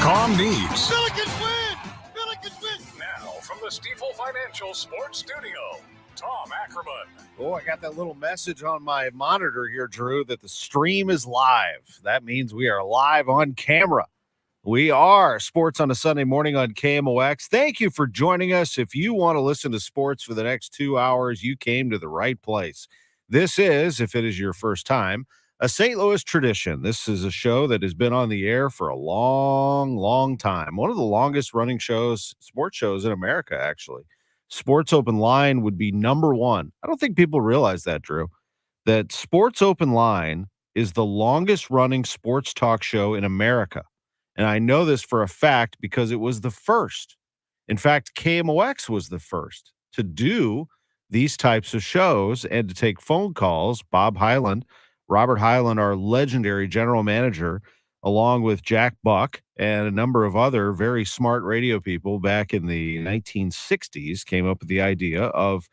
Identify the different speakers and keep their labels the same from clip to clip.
Speaker 1: Com needs.
Speaker 2: Billikens win! Billikens win!
Speaker 1: Now, from the Stifel Financial Sports Studio, Tom Ackerman.
Speaker 3: Oh, I got that little message on my monitor here, Drew, that the stream is live. That means we are live on camera. We are Sports on a Sunday morning on KMOX. Thank you for joining us. If you want to listen to sports for the next 2 hours, you came to the right place. This is, if it is your first time, a St. Louis tradition. This is a show that has been on the air for a long, long time. One of the longest running shows, sports shows in America, actually. Sports Open Line would be number one. I don't think people realize that, Drew, that Sports Open Line is the longest running sports talk show in America. And I know this for a fact because it was the first. In fact, KMOX was the first to do these types of shows and to take phone calls. Robert Hyland, our legendary general manager, along with Jack Buck and a number of other very smart radio people back in the 1960s, came up with the idea of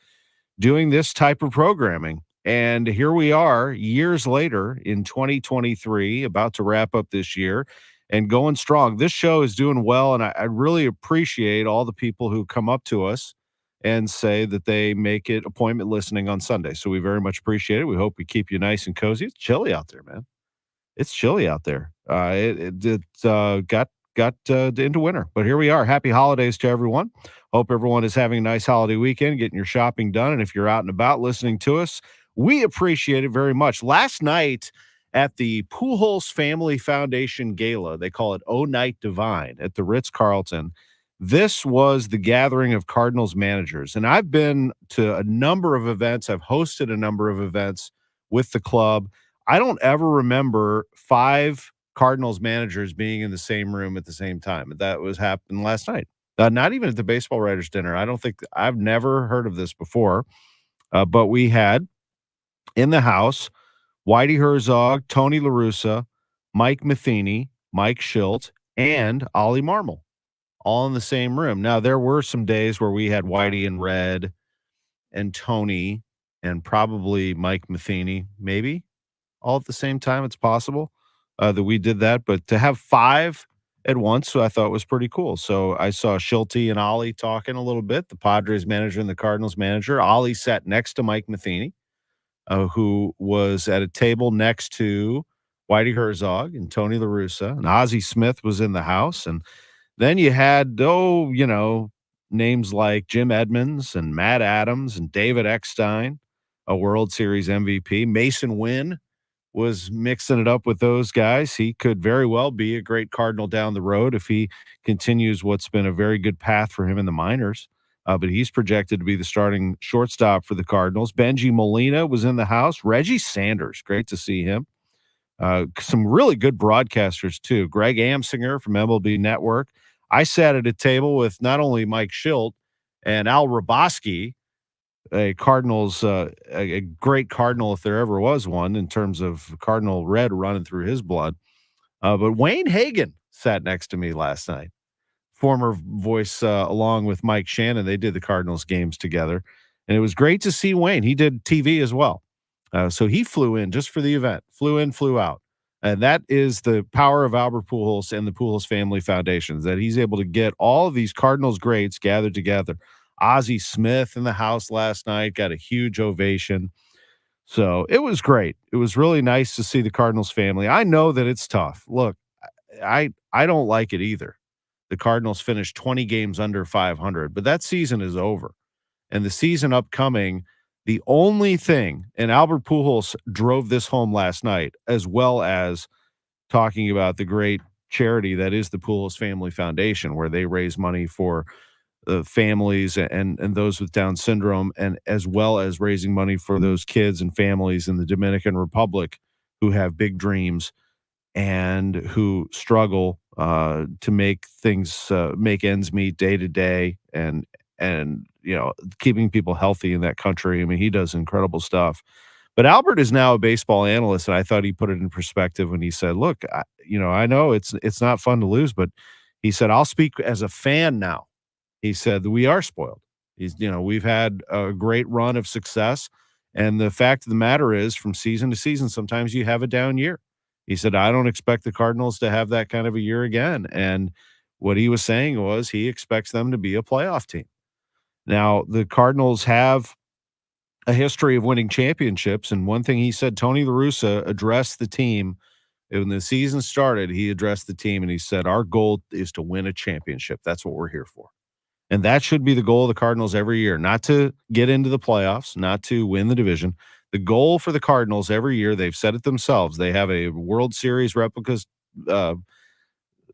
Speaker 3: doing this type of programming. And here we are years later in 2023, about to wrap up this year and going strong. This show is doing well, and I really appreciate all the people who come up to us and say that they make it appointment listening on Sunday. So we very much appreciate it. We hope we keep you nice and cozy. It's chilly out there, man. It's chilly out there. It got into winter, but here we are. Happy holidays to everyone. Hope everyone is having a nice holiday weekend, getting your shopping done. And if you're out and about listening to us, we appreciate it very much. Last night at the Pujols Family Foundation Gala, they call it O Night Divine at the Ritz-Carlton. This was the gathering of Cardinals managers. And I've been to a number of events. I've hosted a number of events with the club. I don't ever remember 5 Cardinals managers being in the same room at the same time. That was happening last night. Not even at the baseball writers dinner. I've never heard of this before. But we had in the house Whitey Herzog, Tony La Russa, Mike Matheny, Mike Schilt, and Ollie Marmol, all in the same room. Now, there were some days where we had Whitey in red and Tony and probably Mike Matheny, maybe all at the same time. It's possible that we did that, but to have 5 at once, so I thought was pretty cool. So I saw Schilte and Ollie talking a little bit, the Padres manager and the Cardinals manager. Ollie sat next to Mike Matheny, who was at a table next to Whitey Herzog and Tony La Russa, and Ozzie Smith was in the house. And then you had, names like Jim Edmonds and Matt Adams and David Eckstein, a World Series MVP. Mason Wynn was mixing it up with those guys. He could very well be a great Cardinal down the road if he continues what's been a very good path for him in the minors. But he's projected to be the starting shortstop for the Cardinals. Benji Molina was in the house. Reggie Sanders, great to see him. Some really good broadcasters, too. Greg Amsinger from MLB Network. I sat at a table with not only Mike Schilt and Al Raboski, a Cardinals, a great Cardinal if there ever was one in terms of Cardinal red running through his blood. But Wayne Hagan sat next to me last night. Former voice along with Mike Shannon. They did the Cardinals games together. And it was great to see Wayne. He did TV as well. So he flew in just for the event. Flew in, flew out. And that is the power of Albert Pujols and the Pujols Family Foundations, that he's able to get all of these Cardinals greats gathered together. Ozzie Smith in the house last night got a huge ovation. So it was great. It was really nice to see the Cardinals family. I know that it's tough. Look, I don't like it either. The Cardinals finished 20 games under 500, but that season is over. And the season upcoming, the only thing, and Albert Pujols drove this home last night, as well as talking about the great charity that is the Pujols Family Foundation, where they raise money for families and those with Down syndrome, and as well as raising money for those kids and families in the Dominican Republic who have big dreams and who struggle to make things make ends meet day to day, and keeping people healthy in that country. I mean, he does incredible stuff. But Albert is now a baseball analyst, and I thought he put it in perspective when he said, "Look, I know it's not fun to lose, but," he said, "I'll speak as a fan now." He said that we are spoiled. We've had a great run of success, and the fact of the matter is, from season to season, sometimes you have a down year. He said, I don't expect the Cardinals to have that kind of a year again. And what he was saying was he expects them to be a playoff team. Now, the Cardinals have a history of winning championships. And one thing he said, Tony La Russa addressed the team when the season started. He addressed the team and he said, our goal is to win a championship. That's what we're here for. And that should be the goal of the Cardinals every year, not to get into the playoffs, not to win the division. The goal for the Cardinals every year, they've said it themselves. They have a World Series replicas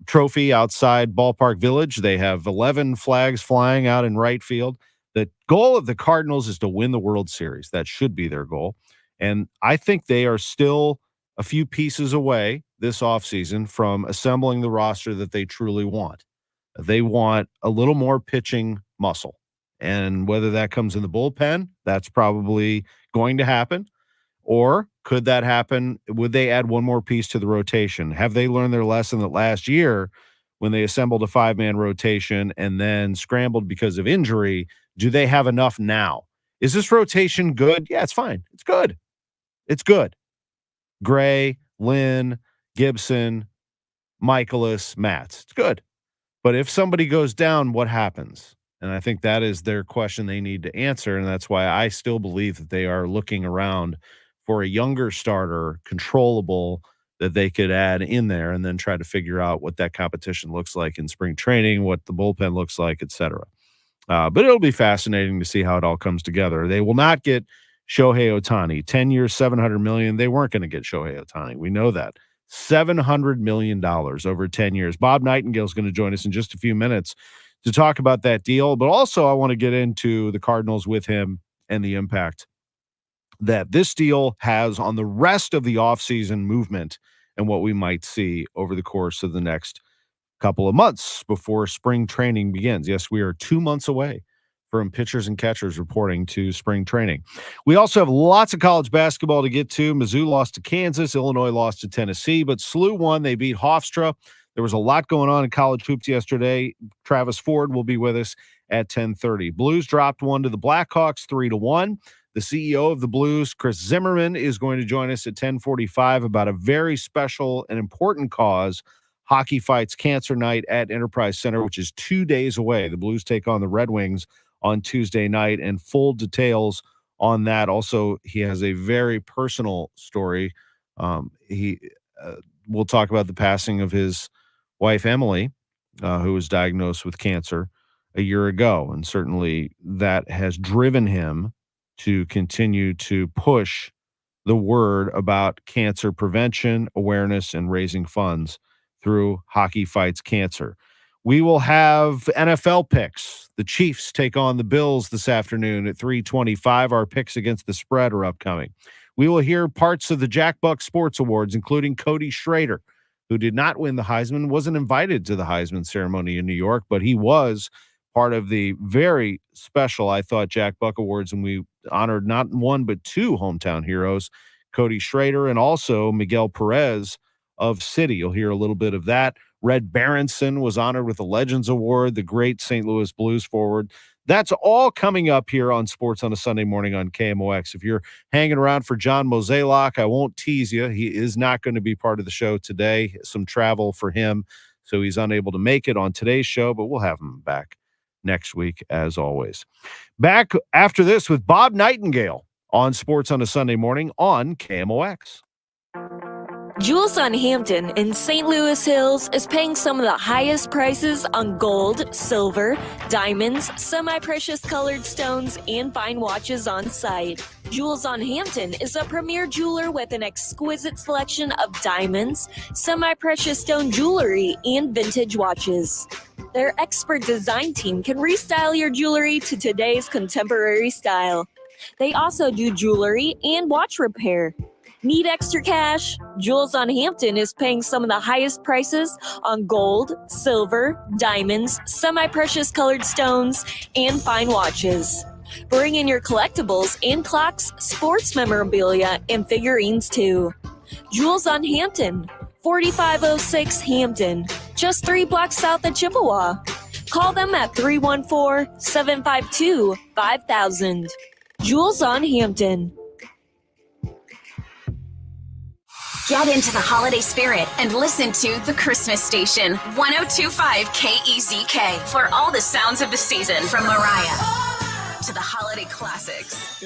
Speaker 3: trophy outside Ballpark Village. They have 11 flags flying out in right field. The goal of the Cardinals is to win the World Series. That should be their goal. And I think they are still a few pieces away this offseason from assembling the roster that they truly want. They want a little more pitching muscle. And whether that comes in the bullpen, that's probably going to happen. Or could that happen? Would they add one more piece to the rotation? Have they learned their lesson that last year when they assembled a 5-man rotation and then scrambled because of injury? Do they have enough now? Is this rotation good? Yeah, it's fine. It's good. It's good. Gray, Lynn, Gibson, Michaelis, Matz. It's good. But if somebody goes down, what happens? And I think that is their question they need to answer. And that's why I still believe that they are looking around for a younger starter, controllable, that they could add in there and then try to figure out what that competition looks like in spring training, what the bullpen looks like, et cetera. But it'll be fascinating to see how it all comes together. They will not get Shohei Ohtani. 10 years, $700 million. They weren't going to get Shohei Ohtani. We know that. $700 million over 10 years. Bob Nightingale is going to join us in just a few minutes to talk about that deal. But also I want to get into the Cardinals with him and the impact that this deal has on the rest of the offseason movement and what we might see over the course of the next couple of months before spring training begins. Yes, we are 2 months away from pitchers and catchers reporting to spring training. We also have lots of college basketball to get to. Mizzou lost to Kansas. Illinois lost to Tennessee, but SLU won. They beat Hofstra. There was a lot going on in college hoops yesterday. Travis Ford will be with us at 10:30. Blues dropped one to the Blackhawks 3-1. The CEO of the Blues, Chris Zimmerman, is going to join us at 10:45 about a very special and important cause, Hockey Fights Cancer Night at Enterprise Center, which is 2 days away. The Blues take on the Red Wings on Tuesday night, and full details on that. Also, he has a very personal story. We'll talk about the passing of his wife, Emily, who was diagnosed with cancer a year ago. And certainly that has driven him to continue to push the word about cancer prevention, awareness, and raising funds through Hockey Fights Cancer. We will have NFL picks. The Chiefs take on the Bills this afternoon at 3:25. Our picks against the spread are upcoming. We will hear parts of the Jack Buck Sports Awards, including Cody Schrader, who did not win the Heisman, wasn't invited to the Heisman ceremony in New York, but he was part of the very special, I thought, Jack Buck Awards, and we honored not one but two hometown heroes, Cody Schrader and also Miguel Perez of City. You'll hear a little bit of that. Red Berenson was honored with the Legends Award, the great St. Louis Blues forward. That's all coming up here on Sports on a Sunday Morning on KMOX. If you're hanging around for John Mozeliak, I won't tease you. He is not going to be part of the show today. Some travel for him, so he's unable to make it on today's show, but we'll have him back next week as always. Back after this with Bob Nightingale on Sports on a Sunday Morning on KMOX.
Speaker 4: Jewels on Hampton in St. Louis Hills is paying some of the highest prices on gold, silver, diamonds, semi-precious colored stones, and fine watches on site. Jewels on Hampton is a premier jeweler with an exquisite selection of diamonds, semi-precious stone jewelry, and vintage watches. Their expert design team can restyle your jewelry to today's contemporary style. They also do jewelry and watch repair. Need extra cash? Jewels on Hampton is paying some of the highest prices on gold, silver, diamonds, semi-precious colored stones, and fine watches. Bring in your collectibles and clocks, sports memorabilia, and figurines too. Jewels on Hampton, 4506 Hampton, just 3 blocks south of Chippewa. Call them at 314-752-5000. Jewels on Hampton.
Speaker 5: Get into the holiday spirit and listen to The Christmas Station, 102.5 KEZK, for all the sounds of the season, from Mariah to the holiday classics.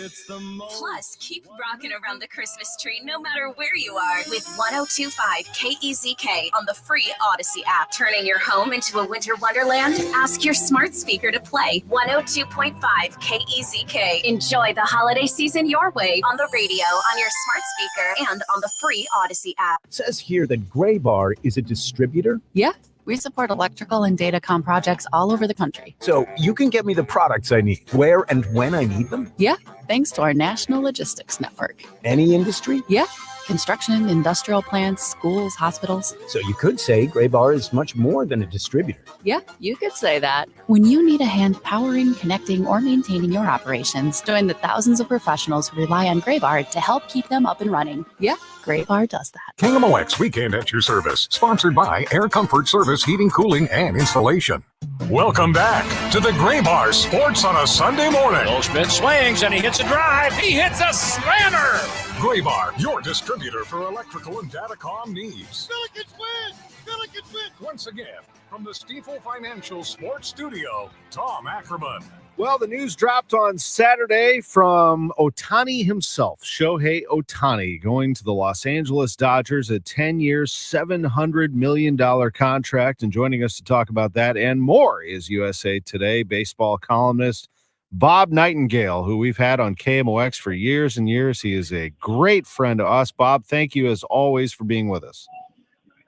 Speaker 5: Plus, keep rocking around the Christmas tree no matter where you are with 102.5 KEZK on the free Odyssey app. Turning your home into a winter wonderland? Ask your smart speaker to play 102.5 KEZK. Enjoy the holiday season your way on the radio, on your smart speaker, and on the free Odyssey app.
Speaker 6: It says here that Gray Bar is a distributor.
Speaker 7: Yeah, we support electrical and datacom projects all over the country.
Speaker 6: So you can get me the products I need, where and when I need them?
Speaker 7: Yeah, thanks to our national logistics network.
Speaker 6: Any industry?
Speaker 7: Yeah, construction, industrial plants, schools, hospitals.
Speaker 6: So you could say Gray Bar is much more than a distributor.
Speaker 7: Yeah, you could say that. When you need a hand powering, connecting, or maintaining your operations, join the thousands of professionals who rely on Gray Bar to help keep them up and running. Yeah, Gray Bar does that.
Speaker 1: KMOX Weekend at your service, sponsored by Air Comfort Service Heating, Cooling, and Installation. Welcome back to the Gray Bar Sports on a Sunday morning.
Speaker 8: Goldschmidt swings and he hits a drive. He hits a slammer.
Speaker 1: Gray Bar, your distributor for electrical and datacom needs.
Speaker 2: Billikens win! Billikens win!
Speaker 1: Once again, from the Stifel Financial Sports Studio, Tom Ackerman.
Speaker 3: Well, the news dropped on Saturday from Ohtani himself, Shohei Ohtani, going to the Los Angeles Dodgers, a 10-year, $700 million contract. And joining us to talk about that and more is USA Today baseball columnist Bob Nightingale, who we've had on KMOX for years and years. He is a great friend to us. Bob, thank you as always for being with us.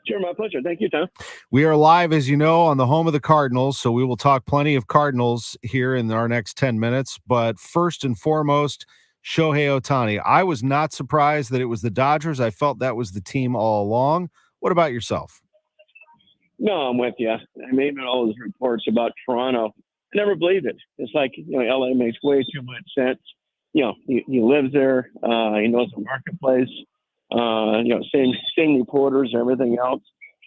Speaker 9: Sure, my pleasure. Thank you, Tom.
Speaker 3: We are live, as you know, on the home of the Cardinals, so we will talk plenty of Cardinals here in our next 10 minutes. But first and foremost, Shohei Ohtani. I was not surprised that it was the Dodgers. I felt that was the team all along. What about yourself?
Speaker 9: No, I'm with you. I made all those reports about Toronto. I never believed it. It's like, LA makes way too much sense. He lives there. He knows the marketplace. Same reporters, everything else.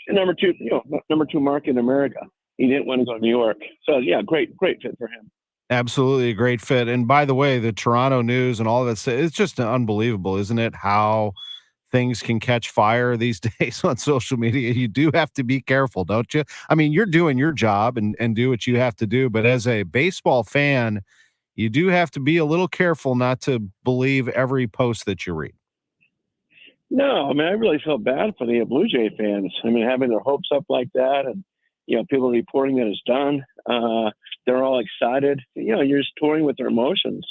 Speaker 9: And number two market in America. He didn't want to go to New York. So yeah, great fit for him.
Speaker 3: Absolutely a great fit. And by the way, the Toronto news and all of that, it's just unbelievable, isn't it? How things can catch fire these days on social media. You do have to be careful, don't you? I mean, you're doing your job and do what you have to do. But as a baseball fan, you do have to be a little careful not to believe every post that you read.
Speaker 9: No, I mean, I really feel bad for the Blue Jay fans. I mean, having their hopes up like that and, people reporting that it's done. They're all excited. You're just touring with their emotions.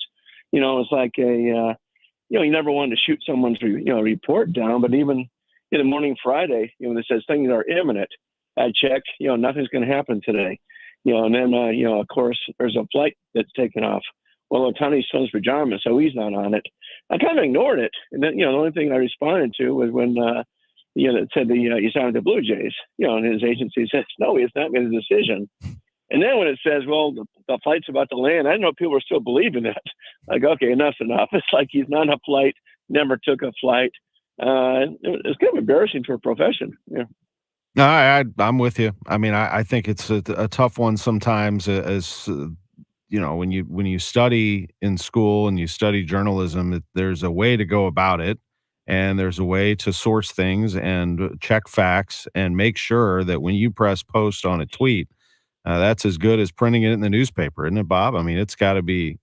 Speaker 9: It's like you never wanted to shoot someone's, report down, but even in the morning Friday, that says things are imminent. I check, nothing's going to happen today. And then, of course, there's a flight that's taken off. Well, Ohtani's still in his pajamas, so he's not on it. I kind of ignored it. And then, the only thing I responded to was when, it said he signed with the Blue Jays, and his agency says, no, he has not made a decision. And then when it says, well, the flight's about to land, I didn't know people were still believing that. Like, okay, enough's enough. It's like he's not on a flight, never took a flight. It's kind of embarrassing for a profession. Yeah.
Speaker 3: No, I'm with you. I mean, I think it's a tough one sometimes as when you study in school and you study journalism, there's a way to go about it, and there's a way to source things and check facts and make sure that when you press post on a tweet, that's as good as printing it in the newspaper, isn't it, Bob? I mean, it's got to be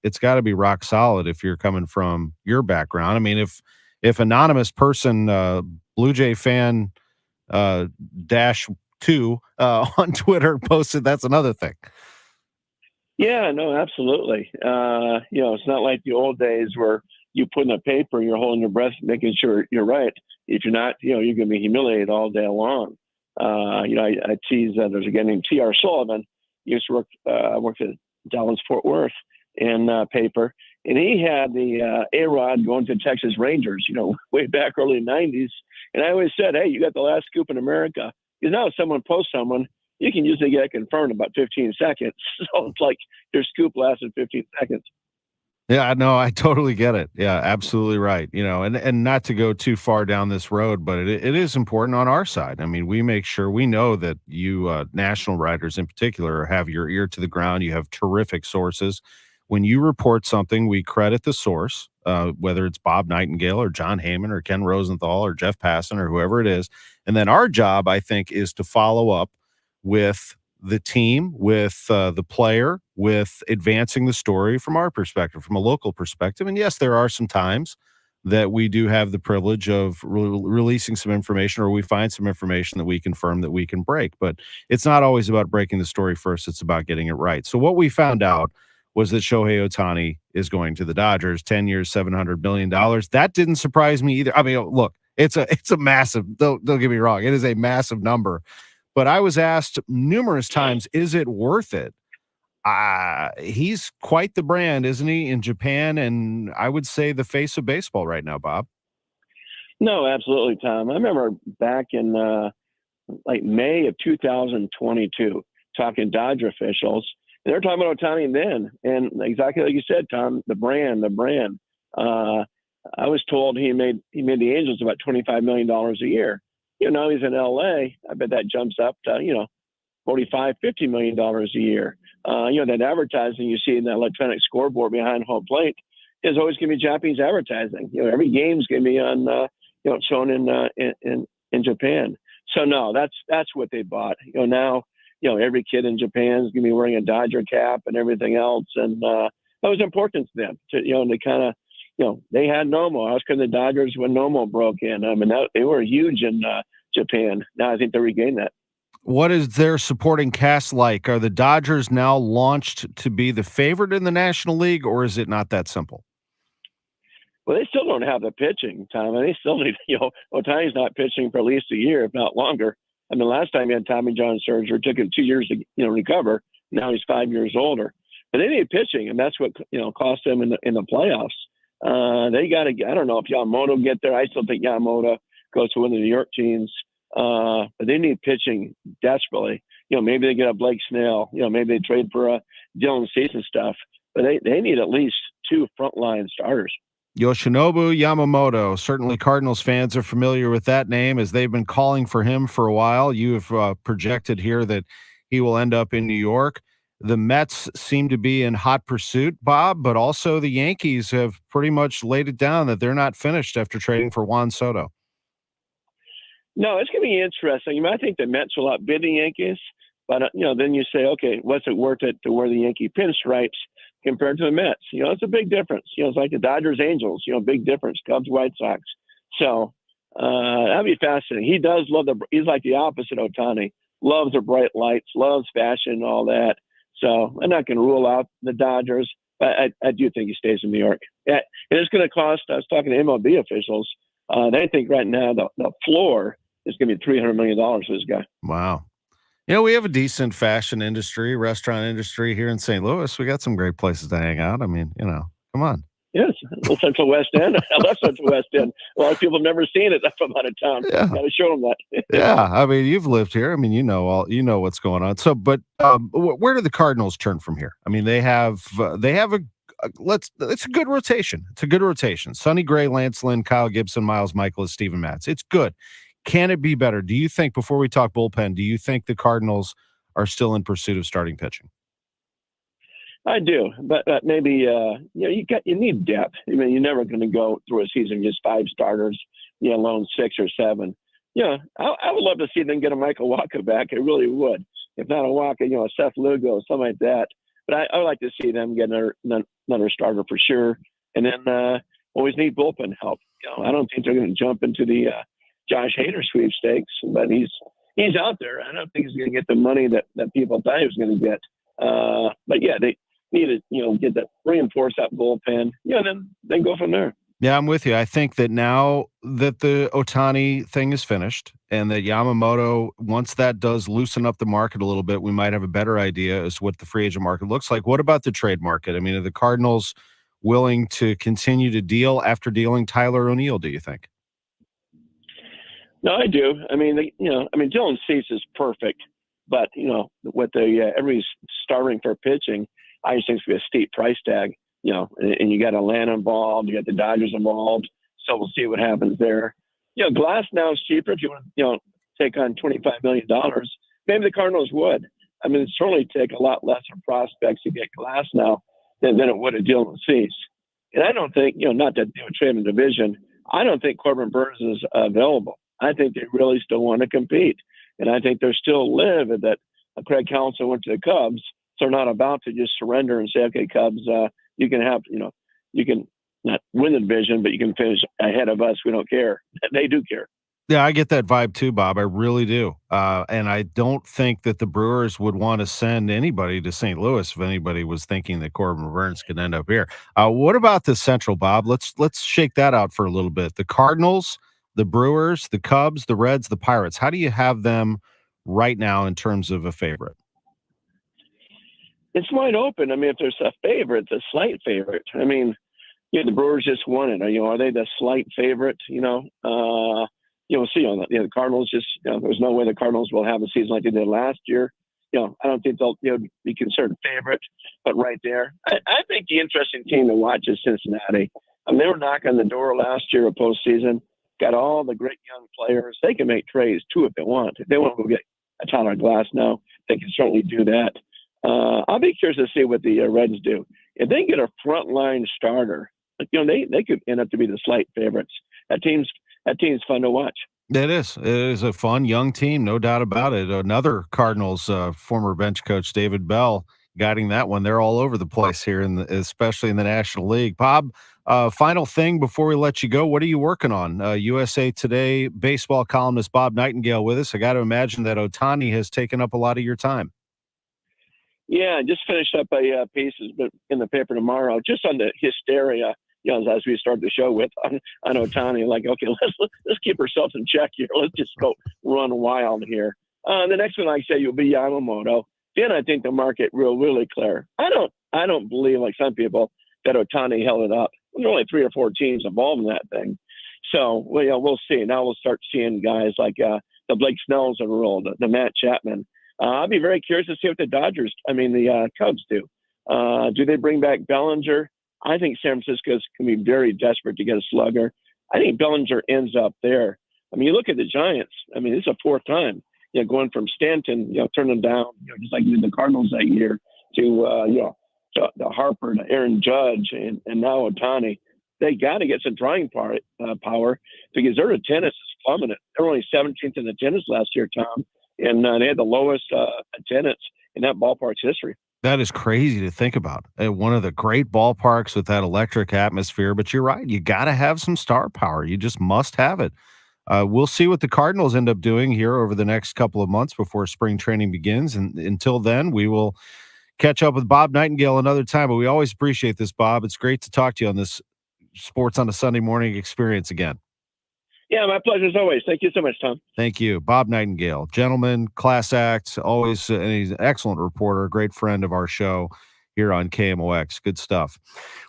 Speaker 3: rock solid if you're coming from your background. I mean, if anonymous person, Blue Jay fan -2 on Twitter posted, that's another thing.
Speaker 9: Yeah, no, absolutely. It's not like the old days where you put in a paper, you're holding your breath, making sure you're right. If you're not, you're going to be humiliated all day long. I tease there's a guy named T.R. Sullivan. He used to work, worked at Dallas Fort Worth in paper, and he had the A-Rod going to Texas Rangers, way back early 90s. And I always said, hey, you got the last scoop in America. Because now if someone posts someone, you can usually get it confirmed in about 15 seconds. So it's like your scoop lasted 15 seconds.
Speaker 3: Yeah, no, I totally get it. Yeah, absolutely right. And not to go too far down this road, but it is important on our side. I mean, we make sure we know that you national writers in particular have your ear to the ground. You have terrific sources. When you report something, we credit the source. whether it's Bob Nightingale or John Heyman or Ken Rosenthal or Jeff Passan or whoever it is. And then our job, I think, is to follow up with the team, with the player, with advancing the story from our perspective, from a local perspective. And yes, there are some times that we do have the privilege of releasing some information, or we find some information that we confirm that we can break. But it's not always about breaking the story first. It's about getting it right. So what we found out was that Shohei Ohtani is going to the Dodgers, 10 years, $700 million. That didn't surprise me either. I mean, look, it's a massive, don't get me wrong, it is a massive number. But I was asked numerous times, is it worth it? He's quite the brand, isn't he, in Japan? And I would say the face of baseball right now, Bob.
Speaker 9: No, absolutely, Tom. I remember back in like May of 2022, talking to Dodger officials, and they're talking about Ohtani then. And exactly like you said, Tom, the brand. I was told he made the Angels about $25 million a year. Now he's in LA. I bet that jumps up to, $45, $50 million a year. That advertising you see in the electronic scoreboard behind home plate is always going to be Japanese advertising. Every game's going to be on, shown in Japan. So no, that's what they bought. Now, every kid in Japan is going to be wearing a Dodger cap and everything else. And that was important to them to kind of, they had Nomo. I was kind of the Dodgers when Nomo broke in. I mean, they were huge in Japan. Now I think they regained that.
Speaker 3: What is their supporting cast like? Are the Dodgers now launched to be the favorite in the National League, or is it not that simple?
Speaker 9: Well, they still don't have the pitching, Tom. And they still need, Ohtani's not pitching for at least a year, if not longer. I mean, last time he had Tommy John surgery, it took him 2 years to, recover. Now he's 5 years older. But they need pitching, and that's what, cost them in the playoffs. They got to, I don't know if Yamamoto get there. I still think Yamamoto goes to one of the New York teams. But they need pitching desperately. Maybe they get a Blake Snell. Maybe they trade for a Dylan Cease and stuff. But they need at least 2 frontline starters.
Speaker 3: Yoshinobu Yamamoto. Certainly Cardinals fans are familiar with that name, as they've been calling for him for a while. You have projected here that he will end up in New York. The Mets seem to be in hot pursuit, Bob, but also the Yankees have pretty much laid it down that they're not finished after trading for Juan Soto.
Speaker 9: No, it's going to be interesting. I think the Mets will outbid the Yankees, but then you say, okay, what's it worth it to wear the Yankee pinstripes compared to the Mets? It's a big difference. It's like the Dodgers, Angels. Big difference. Cubs, White Sox. So that'd be fascinating. He does love he's like the opposite of Ohtani. Loves the bright lights, loves fashion and all that. So I'm not going to rule out the Dodgers, but I do think he stays in New York. Yeah, and it's going to cost. I was talking to MLB officials. They think right now the floor is going to be $300 million for this guy.
Speaker 3: Wow. We have a decent fashion industry, restaurant industry here in St. Louis. We got some great places to hang out. I mean, come on.
Speaker 9: Yes, Central West End. I love Central West End. A lot of people have never seen it from out of town.
Speaker 3: Yeah.
Speaker 9: Got to show them that.
Speaker 3: Yeah, I mean, you've lived here. I mean, you know what's going on. So, but where do the Cardinals turn from here? I mean, they have it's a good rotation. It's a good rotation. Sonny Gray, Lance Lynn, Kyle Gibson, Miles Michaelis, Steven Matz. It's good. Can it be better? Do you think, before we talk bullpen, do you think the Cardinals are still in pursuit of starting pitching?
Speaker 9: I do, but maybe you need depth. I mean, you're never going to go through a season just 5 starters, alone 6 or 7. I would love to see them get a Michael Wacha back. I really would. If not a Wacha, a Seth Lugo, something like that. But I would like to see them get another starter for sure. And then always need bullpen help. I don't think they're going to jump into the Josh Hader sweepstakes, but he's out there. I don't think he's going to get the money that people thought he was going to get. But yeah, they need to get that, reinforce that bullpen. Then go from there.
Speaker 3: Yeah, I'm with you. I think that now that the Ohtani thing is finished and that Yamamoto, once that does loosen up the market a little bit, we might have a better idea as to what the free agent market looks like. What about the trade market? I mean, are the Cardinals willing to continue to deal after dealing Tyler O'Neill, do you think?
Speaker 9: No, I do. I mean, Dylan Cease is perfect, but with everybody's starting for pitching, I just think it's going to be a steep price tag. And you got Atlanta involved, you got the Dodgers involved, so we'll see what happens there. Glass now is cheaper. If you want to, take on $25 million, maybe the Cardinals would. I mean, it certainly take a lot less prospects to get Glass now than it would a Dylan Cease. And I don't think, not that they would trade in the division, I don't think Corbin Burns is available. I think they really still want to compete. And I think they're still livid that Craig Counsell went to the Cubs. So they're not about to just surrender and say, okay, Cubs, you can have, you can not win the division, but you can finish ahead of us. We don't care. They do care.
Speaker 3: Yeah, I get that vibe too, Bob. I really do. And I don't think that the Brewers would want to send anybody to St. Louis if anybody was thinking that Corbin Burns could end up here. What about the Central, Bob? Let's shake that out for a little bit. The Cardinals, the Brewers, the Cubs, the Reds, the Pirates. How do you have them right now in terms of a favorite?
Speaker 9: It's wide open. I mean, if there's a favorite, it's a slight favorite. I mean, the Brewers just won it. Are they the slight favorite? We'll see on that. The Cardinals just, there's no way the Cardinals will have a season like they did last year. I don't think they'll be considered favorite, but right there. I think the interesting team to watch is Cincinnati. I mean, they were knocking on the door last year of postseason, got all the great young players. They can make trades too if they want. If they want to go get a Tyler Glass now, they can certainly do that. I'll be curious to see what the Reds do. If they get a frontline starter, they could end up to be the slight favorites. That team's fun to watch.
Speaker 3: It is. It is a fun young team, no doubt about it. Another Cardinals former bench coach, David Bell, guiding that one. They're all over the place here, especially in the National League. Bob, final thing before we let you go, what are you working on? USA Today baseball columnist Bob Nightingale with us. I got to imagine that Ohtani has taken up a lot of your time.
Speaker 9: Yeah, I just finished up a piece in the paper tomorrow, just on the hysteria. As we started the show with on Ohtani, like, okay, let's keep ourselves in check here. Let's just go run wild here. The next one, like I say, will be Yamamoto. Then I think the market really clear. I don't believe, like some people, that Ohtani held it up. There are only 3 or 4 teams involved in that thing. So, we'll see. Now we'll start seeing guys like the Blake Snells of the world, the Matt Chapman. I'll be very curious to see what the Cubs do. Do they bring back Bellinger? I think San Francisco's going to be very desperate to get a slugger. I think Bellinger ends up there. I mean, you look at the Giants. I mean, it's a 4th time, going from Stanton, turning down, just like the Cardinals that year, to Harper, to Aaron Judge, and now Ohtani. They got to get some drawing power because their attendance is plummeting. They were only 17th in attendance last year, Tom, and they had the lowest attendance in that ballpark's history.
Speaker 3: That is crazy to think about. One of the great ballparks with that electric atmosphere, but you're right. You got to have some star power. You just must have it. We'll see what the Cardinals end up doing here over the next couple of months before spring training begins. And until then, we will catch up with Bob Nightingale another time. But we always appreciate this, Bob. It's great to talk to you on this Sports on a Sunday Morning experience again.
Speaker 9: Yeah, my pleasure as always. Thank you so much, Tom.
Speaker 3: Thank you. Bob Nightingale, gentleman, class act, always, and he's an excellent reporter, a great friend of our show here on KMOX. Good stuff.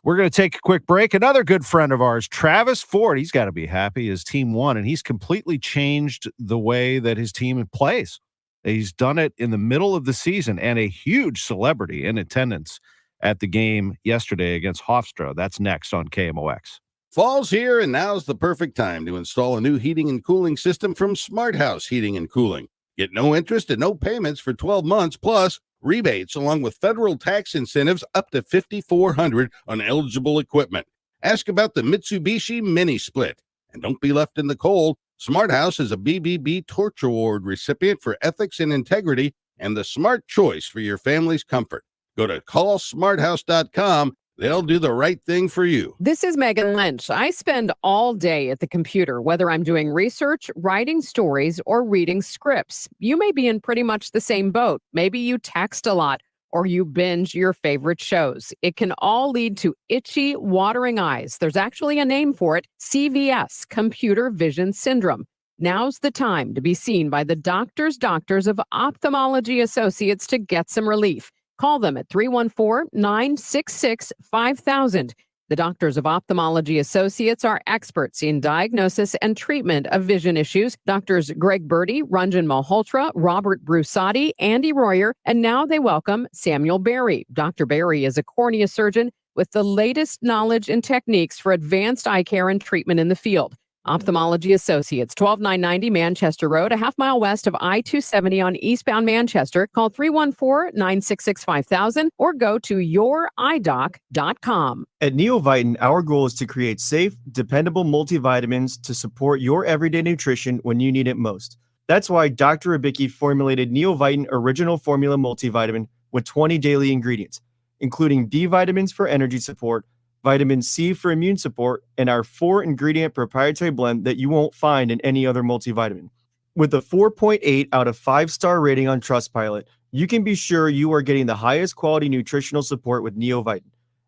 Speaker 3: We're going to take a quick break. Another good friend of ours, Travis Ford, he's got to be happy. His team won, and he's completely changed the way that his team plays. He's done it in the middle of the season, and a huge celebrity in attendance at the game yesterday against Hofstra. That's next on KMOX.
Speaker 10: Fall's here, and now's the perfect time to install a new heating and cooling system from Smart House Heating and Cooling. Get no interest and no payments for 12 months, plus rebates along with federal tax incentives up to $5,400 on eligible equipment. Ask about the Mitsubishi Mini Split. And don't be left in the cold. Smart House is a BBB Torch Award recipient for ethics and integrity and the smart choice for your family's comfort. Go to callsmarthouse.com. They'll do the right thing for you.
Speaker 11: This is Megan Lynch. I spend all day at the computer, whether I'm doing research, writing stories, or reading scripts. You may be in pretty much the same boat. Maybe you text a lot or you binge your favorite shows. It can all lead to itchy, watering eyes. There's actually a name for it, CVS, Computer Vision Syndrome. Now's the time to be seen by the doctors of Ophthalmology Associates to get some relief. Call them at 314-966-5000. The Doctors of Ophthalmology Associates are experts in diagnosis and treatment of vision issues. Doctors Greg Birdie, Ranjan Malhotra, Robert Brusati, Andy Royer, and now they welcome Samuel Berry. Dr. Berry is a cornea surgeon with the latest knowledge and techniques for advanced eye care and treatment in the field. Ophthalmology Associates, 12990 Manchester Road, a half-mile west of I-270 on eastbound Manchester. Call 314-966-5000 or go to youridoc.com.
Speaker 12: At Neovitin, our goal is to create safe, dependable multivitamins to support your everyday nutrition when you need it most. That's why Dr. Ribicki formulated Neovitin Original Formula Multivitamin with 20 daily ingredients, including B vitamins for energy support, vitamin C for immune support, and our 4-ingredient proprietary blend that you won't find in any other multivitamin. With a 4.8 out of 5-star rating on Trustpilot, you can be sure you are getting the highest quality nutritional support with Neovitin.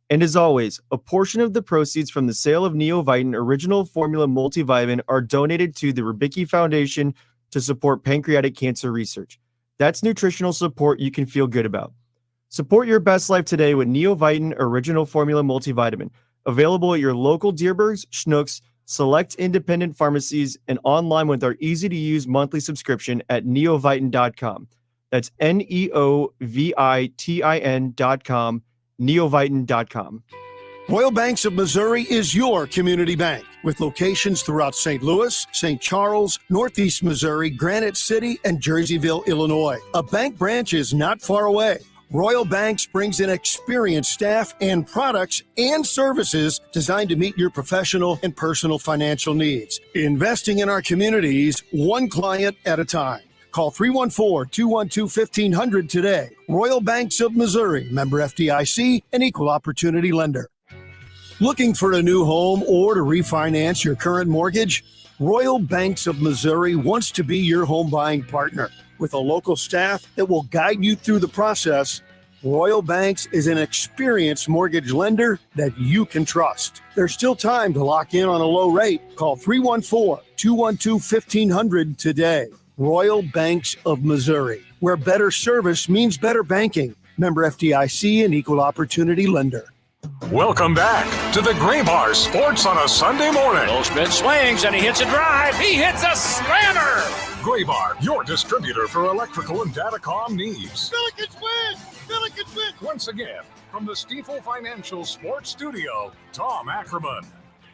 Speaker 12: And as always, a portion of the proceeds from the sale of Neovitin Original Formula Multivitamin are donated to the Ribicki Foundation to support pancreatic cancer research. That's nutritional support you can feel good about. Support your best life today with Neovitin Original Formula Multivitamin, available at your local Deerbergs, Schnucks, select independent pharmacies, and online with our easy-to-use monthly subscription at neovitin.com. That's neovitin.com, neovitin.com.
Speaker 2: Royal Banks of Missouri is your community bank with locations throughout St. Louis, St. Charles, Northeast Missouri, Granite City, and Jerseyville, Illinois. A bank branch is not far away. Royal Banks brings in experienced staff and products and services designed to meet your professional and personal financial needs. Investing in our communities, one client at a time. Call 314-212-1500 today. Royal Banks of Missouri, member FDIC, and equal opportunity lender. Looking for a new home or to refinance your current mortgage? Royal Banks of Missouri wants to be your home buying partner. With a local staff that will guide you through the process, Royal Banks is an experienced mortgage lender that you can trust. There's still time to lock in on a low rate. Call 314-212-1500 today. Royal Banks of Missouri, where better service means better banking. Member FDIC and equal opportunity lender.
Speaker 1: Welcome back to the Gray Bar Sports on a Sunday morning.
Speaker 8: Goldschmidt swings and he hits a drive. He hits a slammer.
Speaker 1: Gray Bar, your distributor for electrical and datacom needs.
Speaker 2: Billikens win! Billikens win!
Speaker 1: Once again, from the Stifel Financial Sports Studio, Tom Ackerman.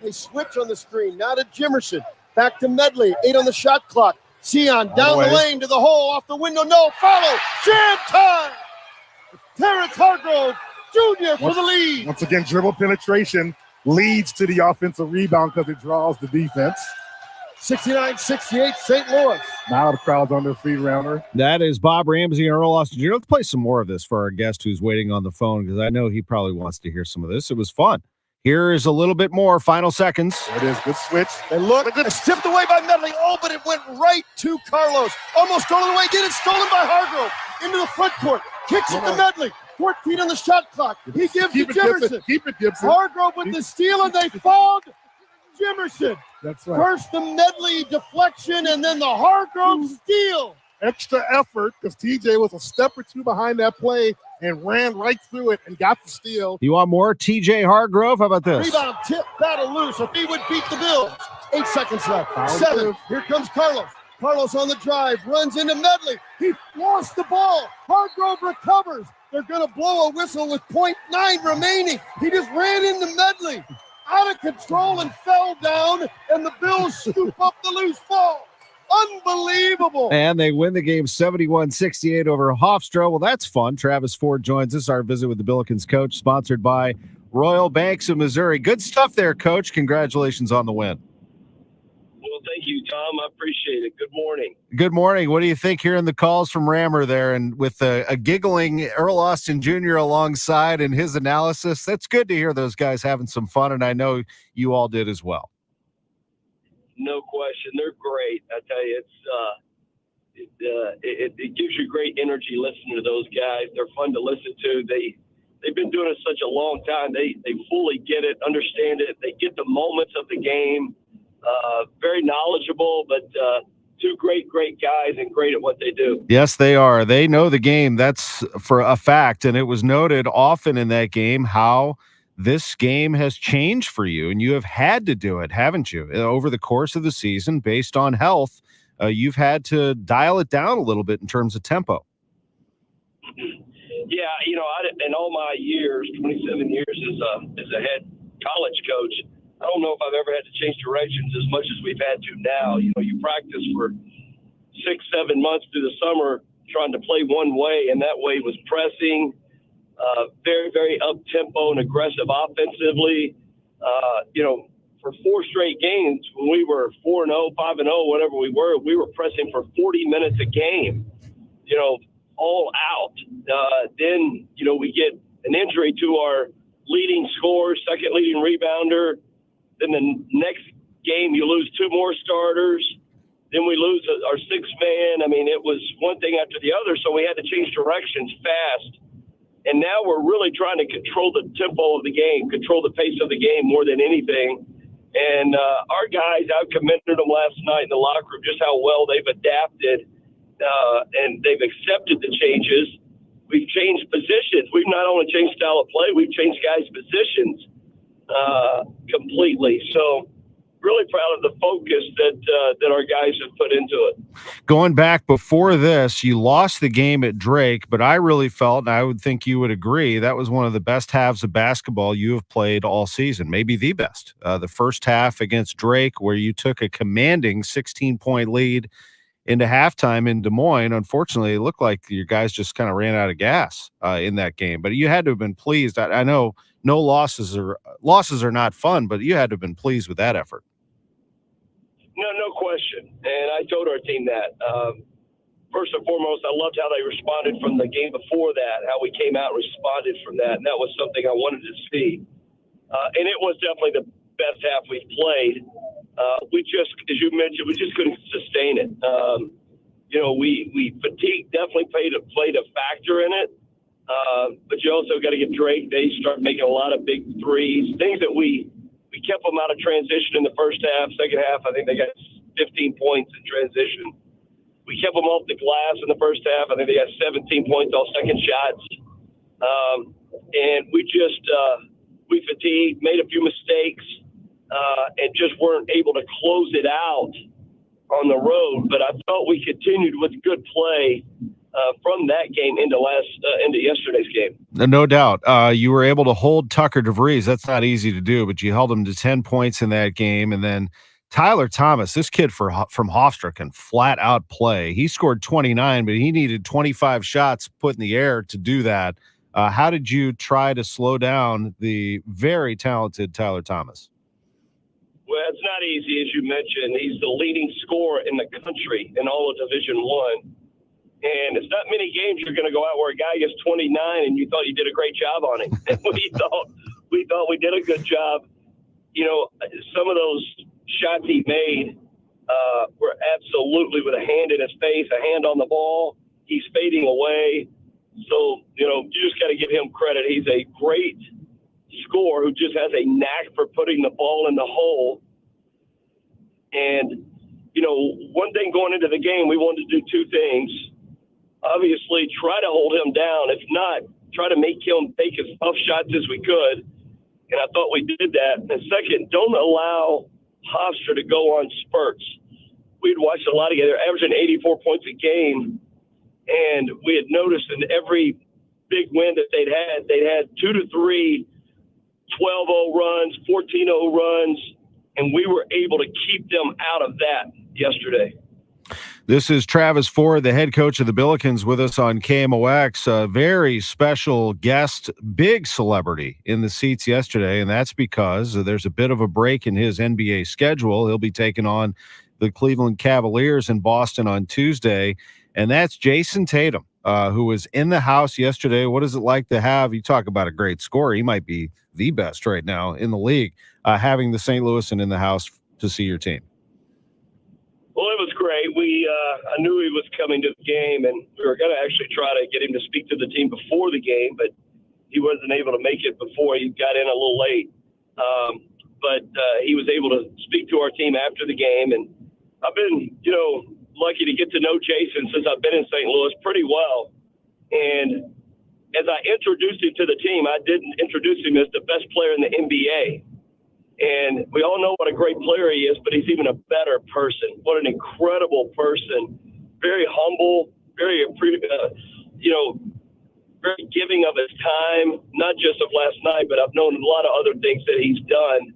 Speaker 2: They switch on the screen. Now to Jimerson. Back to Medley. 8 on the shot clock. Sion down the lane to the hole. Off the window. No. Follow. Jam time. Terrence Hargrove Jr. for the lead.
Speaker 13: Once again, dribble penetration leads to the offensive rebound because it draws the defense.
Speaker 2: 69-68 St. Louis.
Speaker 13: Now the crowd's on their feet around her.
Speaker 3: That is Bob Ramsey and Earl Austin Jr. Let's play some more of this for our guest who's waiting on the phone because I know he probably wants to hear some of this. It was fun. Here is a little bit more. Final seconds.
Speaker 13: There it is. Good switch.
Speaker 2: They look. It's tipped away by Medley. Oh, but it went right to Carlos. Almost stolen away. Get it stolen by Hargrove. Into the front court. Kicks it to Medley. 14 on the shot clock. He gives to Jimerson.
Speaker 13: Keep it, Gibson.
Speaker 2: Hargrove with the steal, and they fouled Jimerson.
Speaker 13: That's right.
Speaker 2: First the Medley deflection, and then the Hargrove steal.
Speaker 13: Extra effort because TJ was a step or two behind that play and ran right through it and got the steal.
Speaker 3: You want more TJ Hargrove? How about this?
Speaker 2: Rebound, tip, battle loose. If he would beat the Bills. 8 seconds left. 7. Here comes Carlos. Carlos on the drive, runs into Medley. He lost the ball. Hargrove recovers. They're going to blow a whistle with 0.9 remaining. He just ran into Medley. Out of control and fell down, and the Bills scoop up the loose ball. Unbelievable.
Speaker 3: And they win the game 71-68 over Hofstra. Well, that's fun. Travis Ford joins us. Our visit with the Billikens coach, sponsored by Royal Banks of Missouri. Good stuff there, Coach. Congratulations on the win.
Speaker 14: Well, thank you, Tom. I appreciate it. Good morning.
Speaker 3: Good morning. What do you think hearing the calls from Rammer there and with a giggling Earl Austin Jr. alongside and his analysis? That's good to hear those guys having some fun, and I know you all did as well.
Speaker 14: No question. They're great. I tell you, it gives you great energy listening to those guys. They're fun to listen to. They've been doing it such a long time. They fully get it, understand it. They get the moments of the game. Very knowledgeable, but two great guys and great at what they do.
Speaker 3: Yes, they are. They know the game. That's for a fact. And it was noted often in that game how this game has changed for you, and you have had to do it, haven't you? Over the course of the season, based on health, you've had to dial it down a little bit in terms of tempo.
Speaker 14: Yeah, in all my years, 27 years as a head college coach, I don't know if I've ever had to change directions as much as we've had to now. You know, you practice for 6-7 months through the summer trying to play one way, and that way was pressing, very, very up-tempo and aggressive offensively. You know, for 4 straight games, when we were 4-0, 5-0, whatever we were pressing for 40 minutes a game, you know, all out. Then, you know, we get an injury to our leading scorer, second leading rebounder. Then the next game, you lose 2 more starters. Then we lose our 6th man. I mean, it was one thing after the other, so we had to change directions fast. And now we're really trying to control the tempo of the game, control the pace of the game more than anything. And our guys, I commended them last night in the locker room, just how well they've adapted and they've accepted the changes. We've changed positions. We've not only changed style of play, we've changed guys' positions completely. So really proud of the focus that our guys have put into it.
Speaker 3: Going back before this, you lost the game at Drake, but I really felt, and I would think you would agree, that was one of the best halves of basketball you have played all season, maybe the best. The first half against Drake, where you took a commanding 16-point lead into halftime in Des Moines. Unfortunately, it looked like your guys just kind of ran out of gas in that game, but you had to have been pleased. I know no losses are not fun, but you had to have been pleased with that effort.
Speaker 14: No question. And I told our team that. First and foremost, I loved how they responded from the game before that, how we came out and responded from that. And that was something I wanted to see. And it was definitely the best half we've played. We just, as you mentioned, we just couldn't sustain it. You know, we fatigue definitely played a factor in it. But you also got to get Drake. They start making a lot of big threes, things that we kept them out of transition in the first half. Second half, I think they got 15 points in transition. We kept them off the glass in the first half. I think they got 17 points off second shots. And we just, we fatigued, made a few mistakes, and just weren't able to close it out on the road. But I felt we continued with good play from that game into yesterday's game.
Speaker 3: No doubt. You were able to hold Tucker DeVries. That's not easy to do, but you held him to 10 points in that game. And then Tyler Thomas, this kid from Hofstra, can flat out play. He scored 29, but he needed 25 shots put in the air to do that. How did you try to slow down the very talented Tyler Thomas?
Speaker 14: Well, it's not easy, as you mentioned. He's the leading scorer in the country in all of Division I. And it's not many games you're going to go out where a guy gets 29 and you thought you did a great job on him. And we thought we did a good job. You know, some of those shots he made were absolutely with a hand in his face, a hand on the ball. He's fading away. So, you know, you just got to give him credit. He's a great scorer who just has a knack for putting the ball in the hole. And, you know, one thing going into the game, we wanted to do 2 things. Obviously, try to hold him down. If not, try to make him take as tough shots as we could. And I thought we did that. And second, don't allow Hofstra to go on spurts. We'd watched a lot together, averaging 84 points a game. And we had noticed in every big win that they'd had 2 to 3 12-0 runs, 14-0 runs, and we were able to keep them out of that yesterday.
Speaker 3: This is Travis Ford, the head coach of the Billikens, with us on KMOX. A very special guest, big celebrity in the seats yesterday, and that's because there's a bit of a break in his NBA schedule. He'll be taking on the Cleveland Cavaliers in Boston on Tuesday, and that's Jason Tatum, who was in the house yesterday. What is it like to have, you talk about a great scorer, he might be the best right now in the league, having the St. Louisan in the house to see your team?
Speaker 14: Well, it was great. I knew he was coming to the game, and we were going to actually try to get him to speak to the team before the game, but he wasn't able to make it before. He got in a little late. But he was able to speak to our team after the game, and I've been, you know, lucky to get to know Jason since I've been in St. Louis pretty well. And as I introduced him to the team, I didn't introduce him as the best player in the NBA. And we all know what a great player he is, but he's even a better person. What an incredible person. Very humble, very, you know, very giving of his time, not just of last night, but I've known a lot of other things that he's done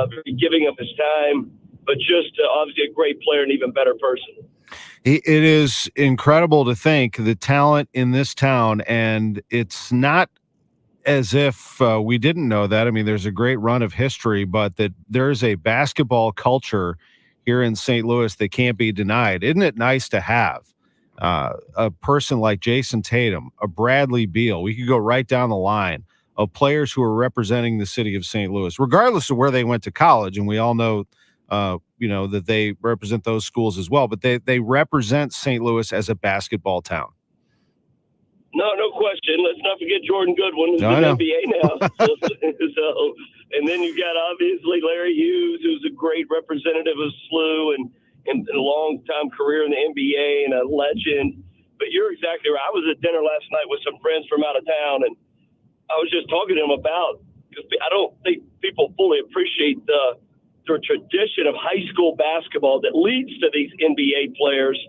Speaker 14: very giving of his time, but just obviously a great player and even better person.
Speaker 3: It is incredible to think the talent in this town, and it's not as if we didn't know that. I mean, there's a great run of history, but that there's a basketball culture here in St. Louis that can't be denied. Isn't it nice to have a person like Jason Tatum, a Bradley Beal? We could go right down the line of players who are representing the city of St. Louis, regardless of where they went to college. And we all know, that they represent those schools as well, but they represent St. Louis as a basketball town.
Speaker 14: No question. Let's not forget Jordan Goodwin, who's in the NBA now. And then you've got obviously Larry Hughes, who's a great representative of SLU and a long-time career in the NBA and a legend. But you're exactly right. I was at dinner last night with some friends from out of town, and I was just talking to them about, because I don't think people fully appreciate the tradition of high school basketball that leads to these NBA players.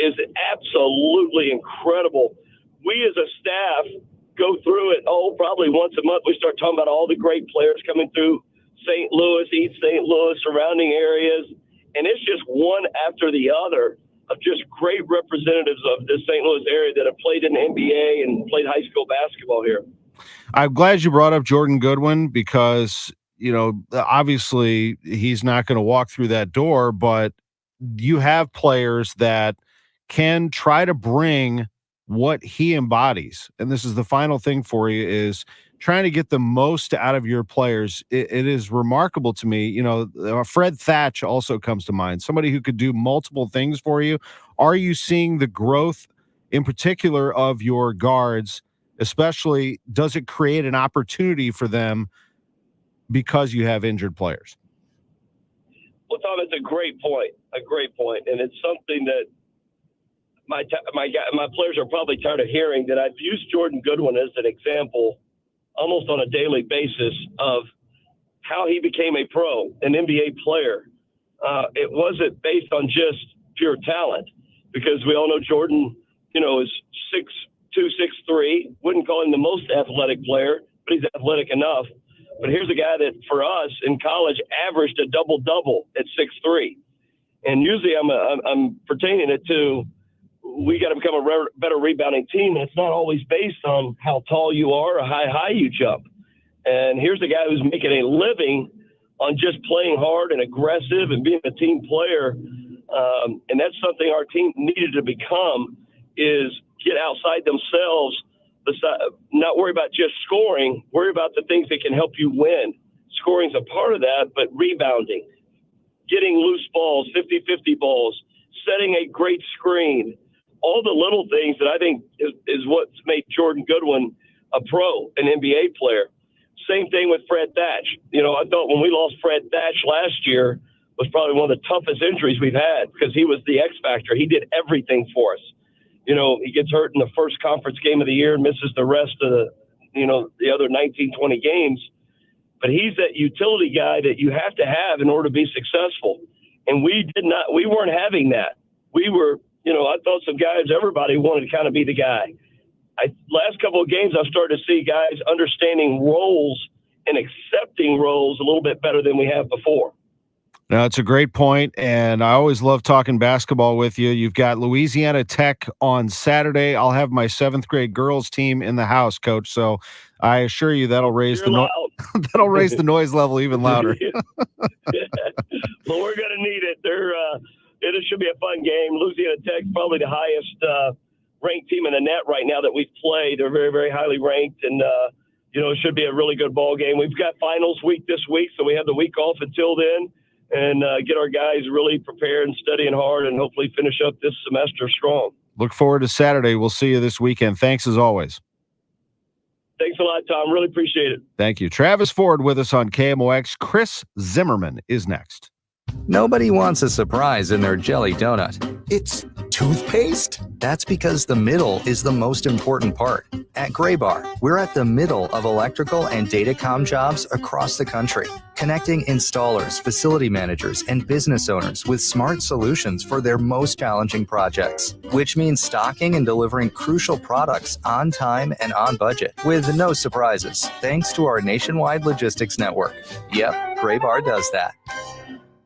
Speaker 14: Is absolutely incredible. We as a staff go through it, probably once a month. We start talking about all the great players coming through St. Louis, East St. Louis, surrounding areas. And it's just one after the other of just great representatives of the St. Louis area that have played in the NBA and played high school basketball here.
Speaker 3: I'm glad you brought up Jordan Goodwin because, obviously he's not going to walk through that door, but you have players that can try to bring what he embodies. And this is the final thing for you, is trying to get the most out of your players. It is remarkable to me. Fred Thatch also comes to mind, somebody who could do multiple things for you. Are you seeing the growth in particular of your guards, especially does it create an opportunity for them because you have injured players?
Speaker 14: Well, Tom, it's a great point, and it's something that my players are probably tired of hearing, that I've used Jordan Goodwin as an example almost on a daily basis of how he became a pro, an NBA player. It wasn't based on just pure talent, because we all know Jordan, is 6'2", 6'3". Wouldn't call him the most athletic player, but he's athletic enough. But here's a guy that, for us in college, averaged a double-double at 6'3". And usually I'm pertaining it to, we got to become a better rebounding team, and it's not always based on how tall you are or how high you jump. And here's a guy who's making a living on just playing hard and aggressive and being a team player. And that's something our team needed to become, is get outside themselves, not worry about just scoring, worry about the things that can help you win. Scoring's a part of that, but rebounding, getting loose balls, 50-50 balls, setting a great screen, all the little things that I think is what's made Jordan Goodwin a pro, an NBA player. Same thing with Fred Thatch. I thought when we lost Fred Thatch last year was probably one of the toughest injuries we've had, because he was the X factor. He did everything for us. He gets hurt in the first conference game of the year and misses the rest of the other 19, 20 games. But he's that utility guy that you have to have in order to be successful. And we weren't having that. We were, I thought some guys, everybody wanted to kind of be the guy. Last couple of games, I've started to see guys understanding roles and accepting roles a little bit better than we have before.
Speaker 3: No, it's a great point, and I always love talking basketball with you. You've got Louisiana Tech on Saturday. I'll have my 7th grade girls team in the house, Coach. So I assure you that'll raise that'll raise the noise level even louder.
Speaker 14: Well, we're going to need it. It should be a fun game. Louisiana Tech, probably the highest ranked team in the net right now that we've played. They're very, very highly ranked, and it should be a really good ball game. We've got finals week this week, so we have the week off until then. And get our guys really prepared and studying hard, and hopefully finish up this semester strong.
Speaker 3: Look forward to Saturday. We'll see you this weekend. Thanks as always.
Speaker 14: Thanks a lot, Tom. Really appreciate it.
Speaker 3: Thank you. Travis Ford with us on KMOX. Chris Zimmerman is next.
Speaker 15: Nobody wants a surprise in their jelly donut. It's toothpaste? That's because the middle is the most important part. At Graybar, we're at the middle of electrical and datacom jobs across the country, connecting installers, facility managers, and business owners with smart solutions for their most challenging projects, which means stocking and delivering crucial products on time and on budget with no surprises, thanks to our nationwide logistics network. Yep, Graybar does that.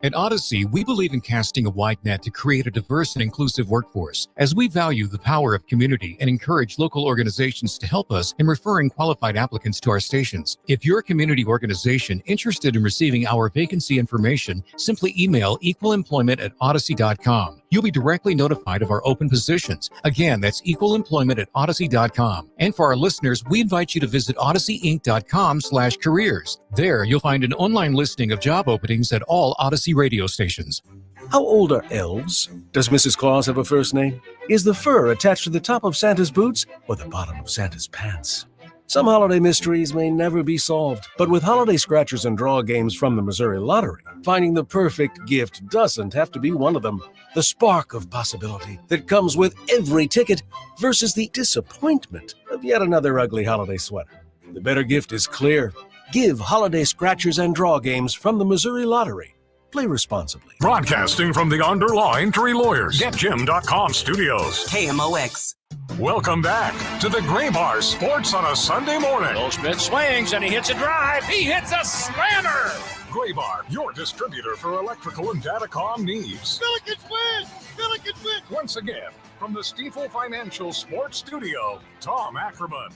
Speaker 16: At Odyssey, we believe in casting a wide net to create a diverse and inclusive workforce, as we value the power of community and encourage local organizations to help us in referring qualified applicants to our stations. If you're a community organization interested in receiving our vacancy information, simply email equalemployment@odyssey.com. You'll be directly notified of our open positions. Again, that's equalemployment@odyssey.com. And for our listeners, we invite you to visit odysseyinc.com/careers. There, you'll find an online listing of job openings at all Odyssey radio stations.
Speaker 17: How old are elves? Does Mrs. Claus have a first name? Is the fur attached to the top of Santa's boots or the bottom of Santa's pants? Some holiday mysteries may never be solved, but with holiday scratchers and draw games from the Missouri Lottery, finding the perfect gift doesn't have to be one of them. The spark of possibility that comes with every ticket versus the disappointment of yet another ugly holiday sweater. The better gift is clear. Give holiday scratchers and draw games from the Missouri Lottery. Play responsibly.
Speaker 1: Broadcasting from the underlying Three Lawyers, GetJim.com studios.
Speaker 18: KMOX.
Speaker 1: Welcome back to the Graybar Sports on a Sunday morning.
Speaker 8: Goldschmidt swings and he hits a drive. He hits a slammer.
Speaker 1: Graybar, your distributor for electrical and datacom needs.
Speaker 13: Billikens win! Billikens win!
Speaker 1: Once again, from the Stifel Financial Sports Studio, Tom Ackerman.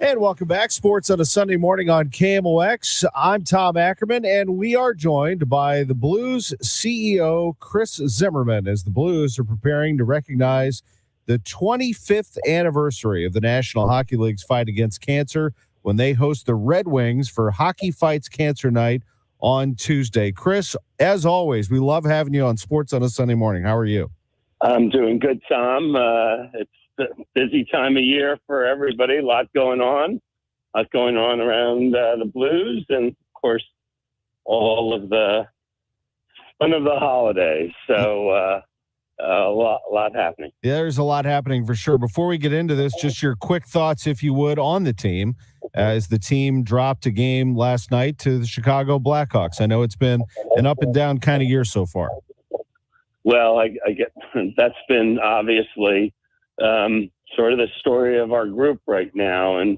Speaker 3: And welcome back. Sports on a Sunday morning on KMOX. I'm Tom Ackerman, and we are joined by the Blues CEO, Chris Zimmerman, as the Blues are preparing to recognize the 25th anniversary of the National Hockey League's fight against cancer when they host the Red Wings for Hockey Fights Cancer Night on Tuesday. Chris, as always, we love having you on Sports on a Sunday morning. How are you?
Speaker 9: I'm doing good, Tom. It's a busy time of year for everybody. A lot going on around the Blues, and of course, all of the fun of the holidays. So a lot happening.
Speaker 3: Yeah, there's a lot happening for sure. Before we get into this, just your quick thoughts, if you would, on the team, as the team dropped a game last night to the Chicago Blackhawks. I know it's been an up and down kind of year so far.
Speaker 9: Well, I get that's been obviously sort of the story of our group right now, and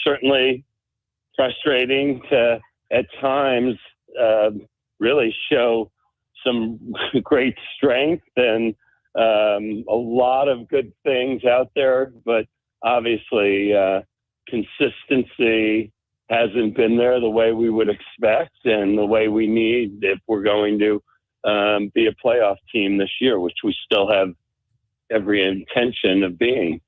Speaker 9: certainly frustrating to at times really show some great strength and a lot of good things out there, but obviously consistency hasn't been there the way we would expect and the way we need if we're going to be a playoff team this year, which we still have every intention of being.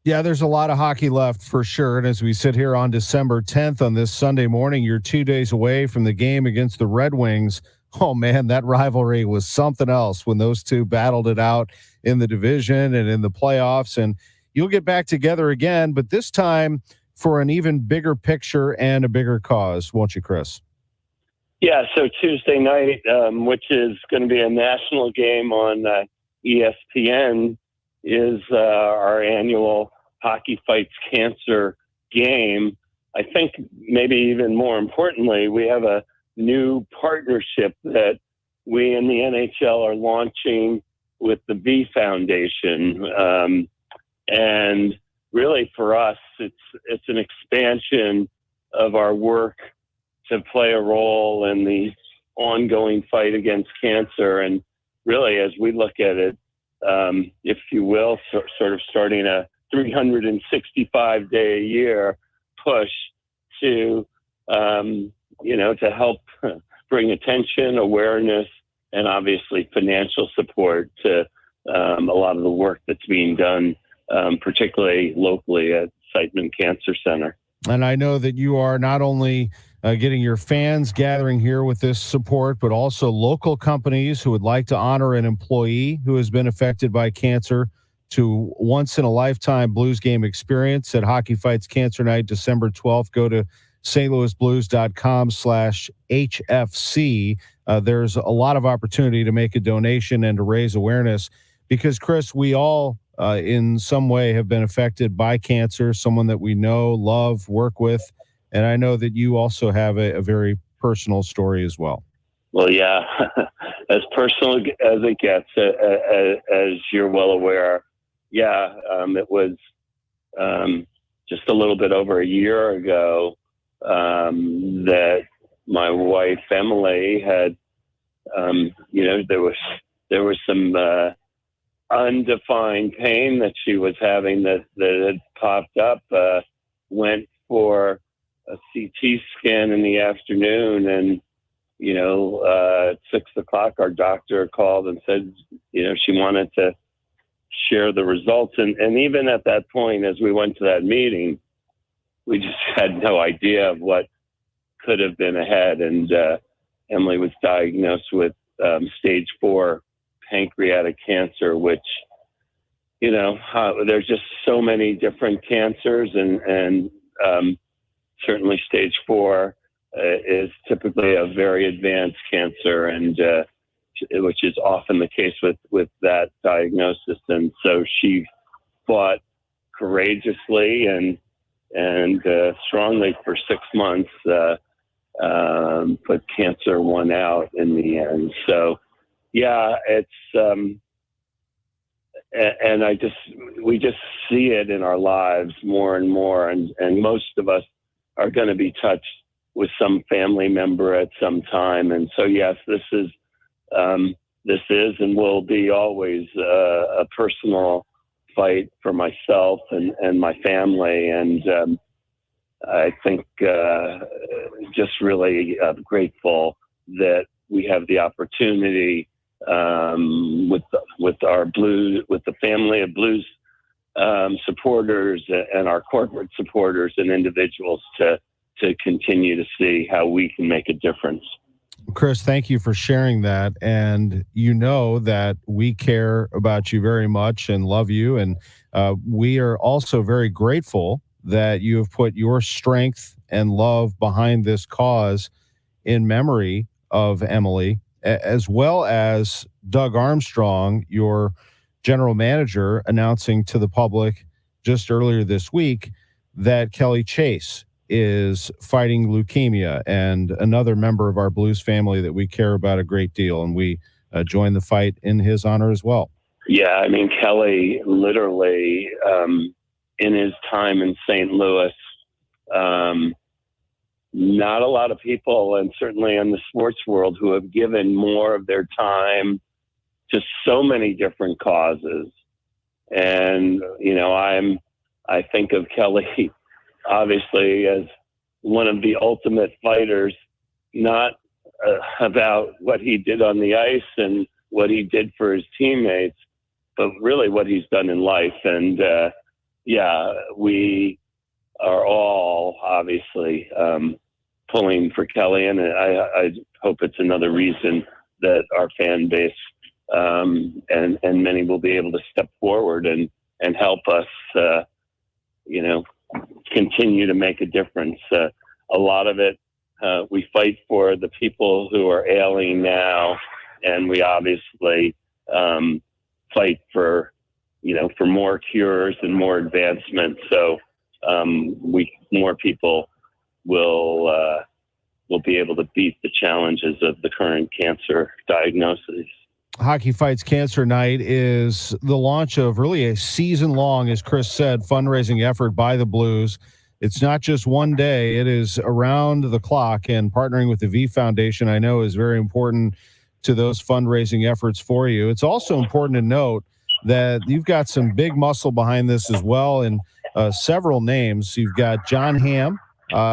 Speaker 3: Yeah, there's a lot of hockey left for sure. And as we sit here on December 10th on this Sunday morning, you're 2 days away from the game against the Red Wings. Oh, man, that rivalry was something else when those two battled it out in the division and in the playoffs. And you'll get back together again, but this time for an even bigger picture and a bigger cause, won't you, Chris?
Speaker 9: Yeah, so Tuesday night, which is going to be a national game on ESPN, is our annual Hockey Fights Cancer game. I think maybe even more importantly, we have a new partnership that we in the NHL are launching with the V Foundation. And really for us, it's an expansion of our work to play a role in the ongoing fight against cancer. And really, as we look at it, if you will, sort of starting a 365-day a year push to, to help bring attention, awareness, and obviously financial support to a lot of the work that's being done, particularly locally at Siteman Cancer Center.
Speaker 3: And I know that you are not only getting your fans gathering here with this support, but also local companies who would like to honor an employee who has been affected by cancer to once-in-a-lifetime Blues game experience at Hockey Fights Cancer Night, December 12th. Go to stlouisblues.com/HFC. there's a lot of opportunity to make a donation and to raise awareness because, Chris, we all in some way have been affected by cancer, someone that we know, love, work with. And I know that you also have a very personal story as well.
Speaker 9: Well, yeah, as personal as it gets, as you're well aware. Yeah, it was just a little bit over a year ago that my wife Emily had, there was some undefined pain that she was having that had popped up. Went for a CT scan in the afternoon, and at 6:00, our doctor called and said, she wanted to share the results. And even at that point, as we went to that meeting, we just had no idea of what could have been ahead. And Emily was diagnosed with stage 4 pancreatic cancer, which, there's just so many different cancers, and certainly stage 4 is typically a very advanced cancer, and which is often the case with that diagnosis. And so she fought courageously and strongly for 6 months, but cancer won out in the end. So, yeah, it's and we just see it in our lives more and more, and most of us are going to be touched with some family member at some time. And so, yes, this is and will be always a personal fight for myself and my family. And I think just really grateful that we have the opportunity with the family of Blues supporters and our corporate supporters and individuals to continue to see how we can make a difference.
Speaker 3: Chris, thank you for sharing that. And that we care about you very much and love you. And we are also very grateful that you have put your strength and love behind this cause in memory of Emily, as well as Doug Armstrong, your general manager, announcing to the public just earlier this week that Kelly Chase is fighting leukemia, and another member of our Blues family that we care about a great deal, and we join the fight in his honor as well.
Speaker 9: Yeah, I mean, Kelly literally, in his time in St. Louis, not a lot of people, and certainly in the sports world, who have given more of their time to so many different causes. And, I think of Kelly obviously as one of the ultimate fighters, not about what he did on the ice and what he did for his teammates, but really what he's done in life. And we are all obviously pulling for Kelly, and I hope it's another reason that our fan base and many will be able to step forward and help us continue to make a difference. A lot of it, we fight for the people who are ailing now, and we obviously fight for more cures and more advancement. So more people will be able to beat the challenges of the current cancer diagnoses.
Speaker 3: Hockey Fights Cancer Night is the launch of really a season-long, as Chris said, fundraising effort by the Blues. It's not just one day. It is around the clock, and partnering with the V Foundation, I know, is very important to those fundraising efforts for you. It's also important to note that you've got some big muscle behind this as well, and several names. You've got John Hamm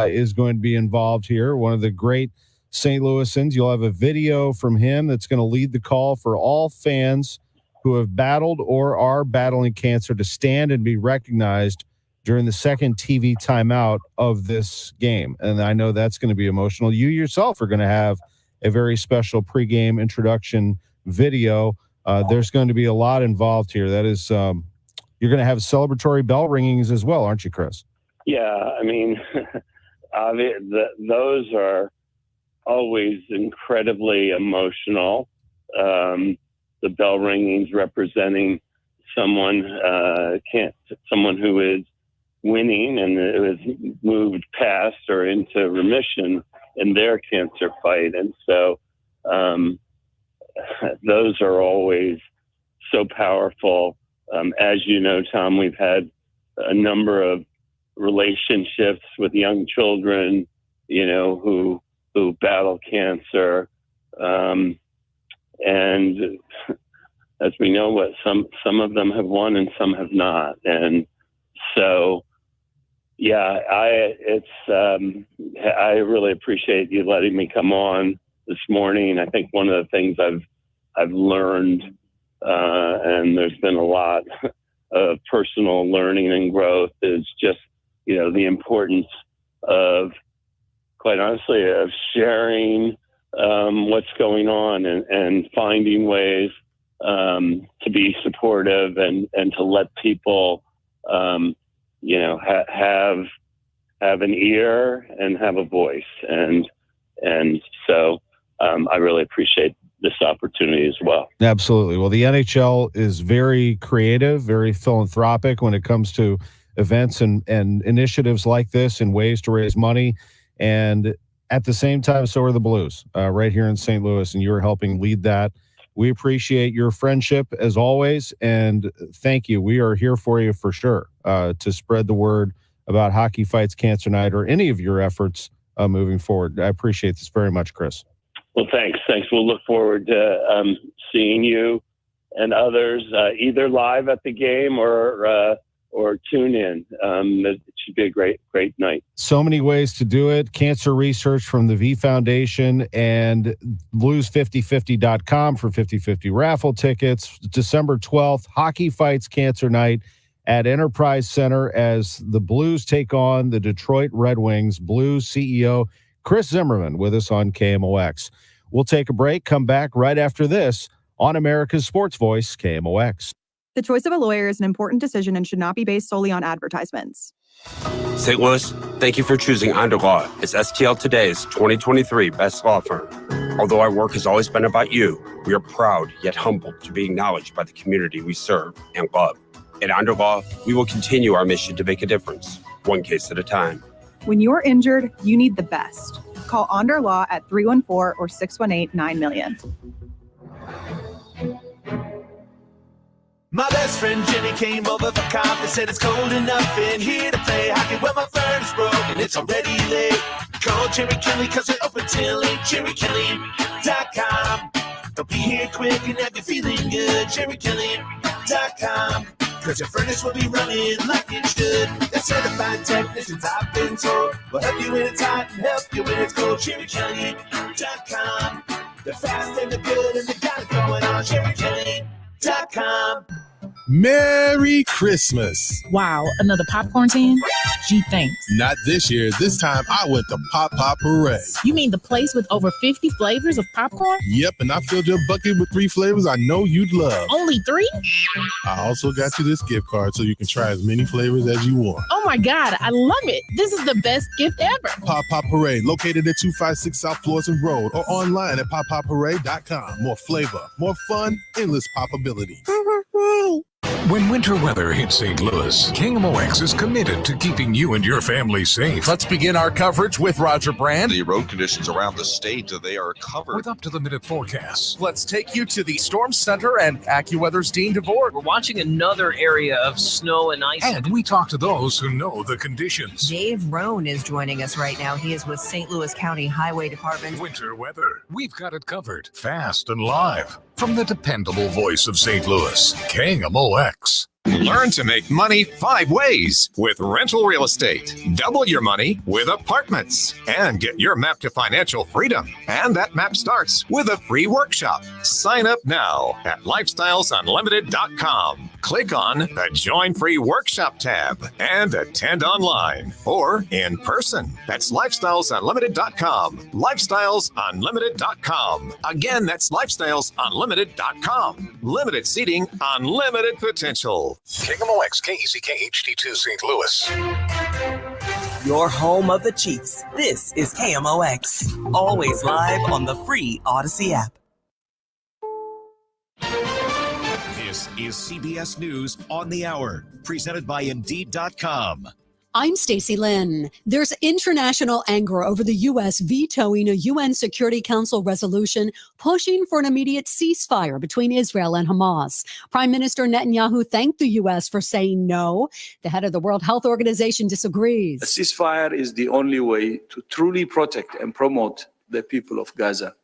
Speaker 3: is going to be involved here, one of the great St. Louisans. You'll have a video from him that's going to lead the call for all fans who have battled or are battling cancer to stand and be recognized during the second TV timeout of this game. And I know that's going to be emotional. You yourself are going to have a very special pregame introduction video. There's going to be a lot involved here. That is, you're going to have celebratory bell ringings as well, aren't you, Chris?
Speaker 9: Yeah, I mean, those are always incredibly emotional. The bell ringings representing someone who is winning and who has moved past or into remission in their cancer fight. And so those are always so powerful. As you know, Tom, we've had a number of relationships with young children, who battle cancer. And as we know, some of them have won and some have not. And so, yeah, I really appreciate you letting me come on this morning. I think one of the things I've learned, and there's been a lot of personal learning and growth, is just, the importance of, quite honestly, of sharing what's going on and finding ways to be supportive and to let people, have an ear and have a voice. And so I really appreciate this opportunity as well.
Speaker 3: Absolutely. Well, the NHL is very creative, very philanthropic when it comes to events and initiatives like this and ways to raise money. And at the same time, so are the Blues right here in St. Louis, and you're helping lead that. We appreciate your friendship as always, and thank you. We are here for you for sure to spread the word about Hockey Fights Cancer Night or any of your efforts moving forward. I appreciate this very much, Chris.
Speaker 9: Well, thanks. We'll look forward to seeing you and others either live at the game or tune in. It should be a great night.
Speaker 3: So many ways to do it. Cancer research from the V Foundation and blues5050.com for 50/50 raffle tickets. December 12th, Hockey Fights Cancer Night at Enterprise Center as the Blues take on the Detroit Red Wings. Blues CEO Chris Zimmerman with us on KMOX. We'll take a break, come back right after this on America's Sports Voice, KMOX.
Speaker 18: The choice of a lawyer is an important decision and should not be based solely on advertisements.
Speaker 19: St. Louis, thank you for choosing Under Law as STL Today's 2023 best law firm. Although our work has always been about you, we are proud yet humbled to be acknowledged by the community we serve and love. At Under Law, we will continue our mission to make a difference, one case at a time.
Speaker 18: When you're injured, you need the best. Call Onder Law at 314 or 618-9000000.
Speaker 20: My best friend Jenny came over for coffee, said it's cold enough in here to play hockey. Well, my furnace broke and it's already late. Call Jerry Kelly because they're open till 8. JerryKelly.com. They'll be here quick and have you feeling good. JerryKelly.com. Because your furnace will be running like it should. They're certified technicians, I've been told. Will help you when it's hot and help you when it's cold. JerryKelly.com. They're fast and they're good and they got it going on. JerryKelly.com.
Speaker 21: Merry Christmas.
Speaker 22: Wow, another popcorn tin? Gee, thanks.
Speaker 21: Not this year. This time I went to Pop Pop Hooray.
Speaker 22: You mean the place with over 50 flavors of popcorn?
Speaker 21: Yep, and I filled your bucket with 3 flavors I know you'd love.
Speaker 22: Only 3?
Speaker 21: I also got you this gift card so you can try as many flavors as you want.
Speaker 22: Oh my God, I love it. This is the best gift ever.
Speaker 21: Pop Pop Hooray, located at 256 South Florissant Road or online at poppophooray.com. More flavor, more fun, endless possibilities.
Speaker 1: When winter weather hits St. Louis, KMOX is committed to keeping you and your family safe.
Speaker 23: Let's begin our coverage with Roger Brand. The road conditions around the state, they are covered
Speaker 1: with up-to-the-minute forecasts.
Speaker 23: Let's take you to the Storm Center and AccuWeather's Dean DeVore.
Speaker 24: We're watching another area of snow and ice.
Speaker 1: And we talk to those who know the conditions.
Speaker 25: Dave Rohn is joining us right now. He is with St. Louis County Highway Department.
Speaker 1: Winter weather, we've got it covered, fast and live. From the dependable voice of St. Louis, KMOX.
Speaker 26: Learn to make money 5 ways with rental real estate. Double your money with apartments and get your map to financial freedom. And that map starts with a free workshop. Sign up now at lifestylesunlimited.com. Click on the Join Free Workshop tab and attend online or in person. That's lifestylesunlimited.com. Lifestylesunlimited.com. Again, that's lifestylesunlimited.com. Limited seating, unlimited potential.
Speaker 1: KMOX KEZK HD2 St. Louis.
Speaker 4: your home of the Chiefs. This is KMOX, always live on the free Odyssey app.
Speaker 5: This is CBS News on the Hour, presented by Indeed.com.
Speaker 6: I'm Stacey Lynn. There's international anger over the U.S. vetoing a UN Security Council resolution pushing for an immediate ceasefire between Israel and Hamas. Prime Minister Netanyahu thanked the U.S. for saying no. The head of the World Health Organization disagrees.
Speaker 7: A ceasefire is the only way to truly protect and promote the people of Gaza.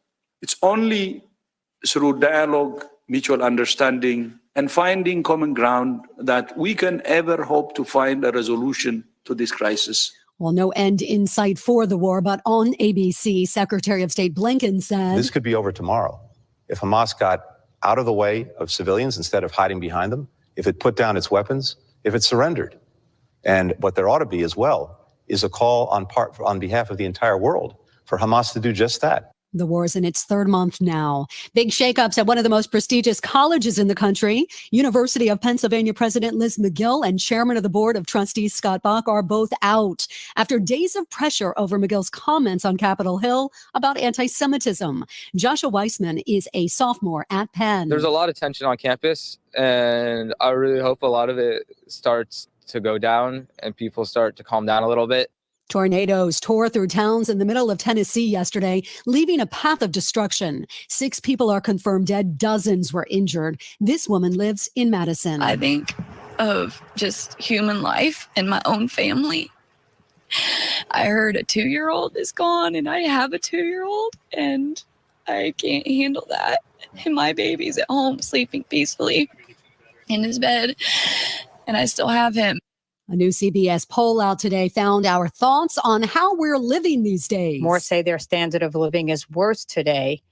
Speaker 7: It's only through dialogue, mutual understanding, and finding common ground that we can ever hope to find a resolution to this crisis.
Speaker 6: Well, no end in sight for the war, but on ABC, Secretary of State Blinken said,
Speaker 10: this could be over tomorrow. If Hamas got out of the way of civilians instead of hiding behind them, if it put down its weapons, if it surrendered. And what there ought to be as well is a call on behalf of the entire world for Hamas to do just that.
Speaker 6: The war is in its third month now. Big shakeups at one of the most prestigious colleges in the country. University of Pennsylvania President Liz McGill and Chairman of the Board of Trustees Scott Bach are both out after days of pressure over McGill's comments on Capitol Hill about anti-Semitism. Joshua Weissman is a sophomore at Penn.
Speaker 11: There's a lot of tension on campus, and I really hope a lot of it starts to go down and people start to calm down a little bit.
Speaker 6: Tornadoes tore through towns in the middle of Tennessee yesterday, leaving a path of destruction. 6 people are confirmed dead. Dozens were injured. This woman lives in Madison.
Speaker 27: I think of just human life and my own family. I heard a 2-year-old is gone, and I have a 2-year-old, and I can't handle that. And my baby's at home sleeping peacefully in his bed, and I still have him.
Speaker 6: A new CBS poll out today found our thoughts on how we're living these days.
Speaker 28: More say their standard of living is worse today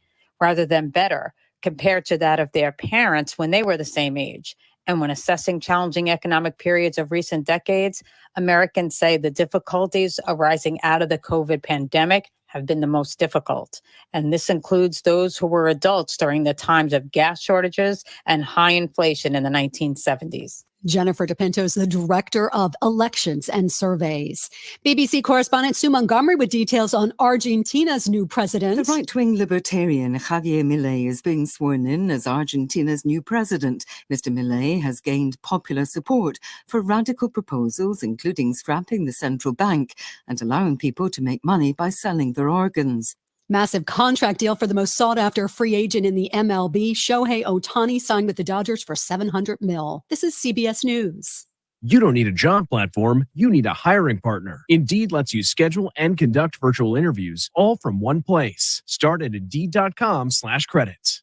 Speaker 28: rather than better compared to that of their parents when they were the same age. And when assessing challenging economic periods of recent decades, Americans say the difficulties arising out of the COVID pandemic have been the most difficult. And this includes those who were adults during the times of gas shortages and high inflation in the 1970s.
Speaker 6: Jennifer DePinto is the director of elections and surveys. BBC correspondent Sue Montgomery with details on Argentina's new president.
Speaker 29: The right-wing libertarian Javier Milei is being sworn in as Argentina's new president. Mr. Milei has gained popular support for radical proposals, including scrapping the central bank and allowing people to make money by selling their organs.
Speaker 6: Massive contract deal for the most sought-after free agent in the MLB. Shohei Ohtani signed with the Dodgers for $700 million. This is CBS News.
Speaker 30: You don't need a job platform. You need a hiring partner. Indeed lets you schedule and conduct virtual interviews all from one place. Start at Indeed.com/credits.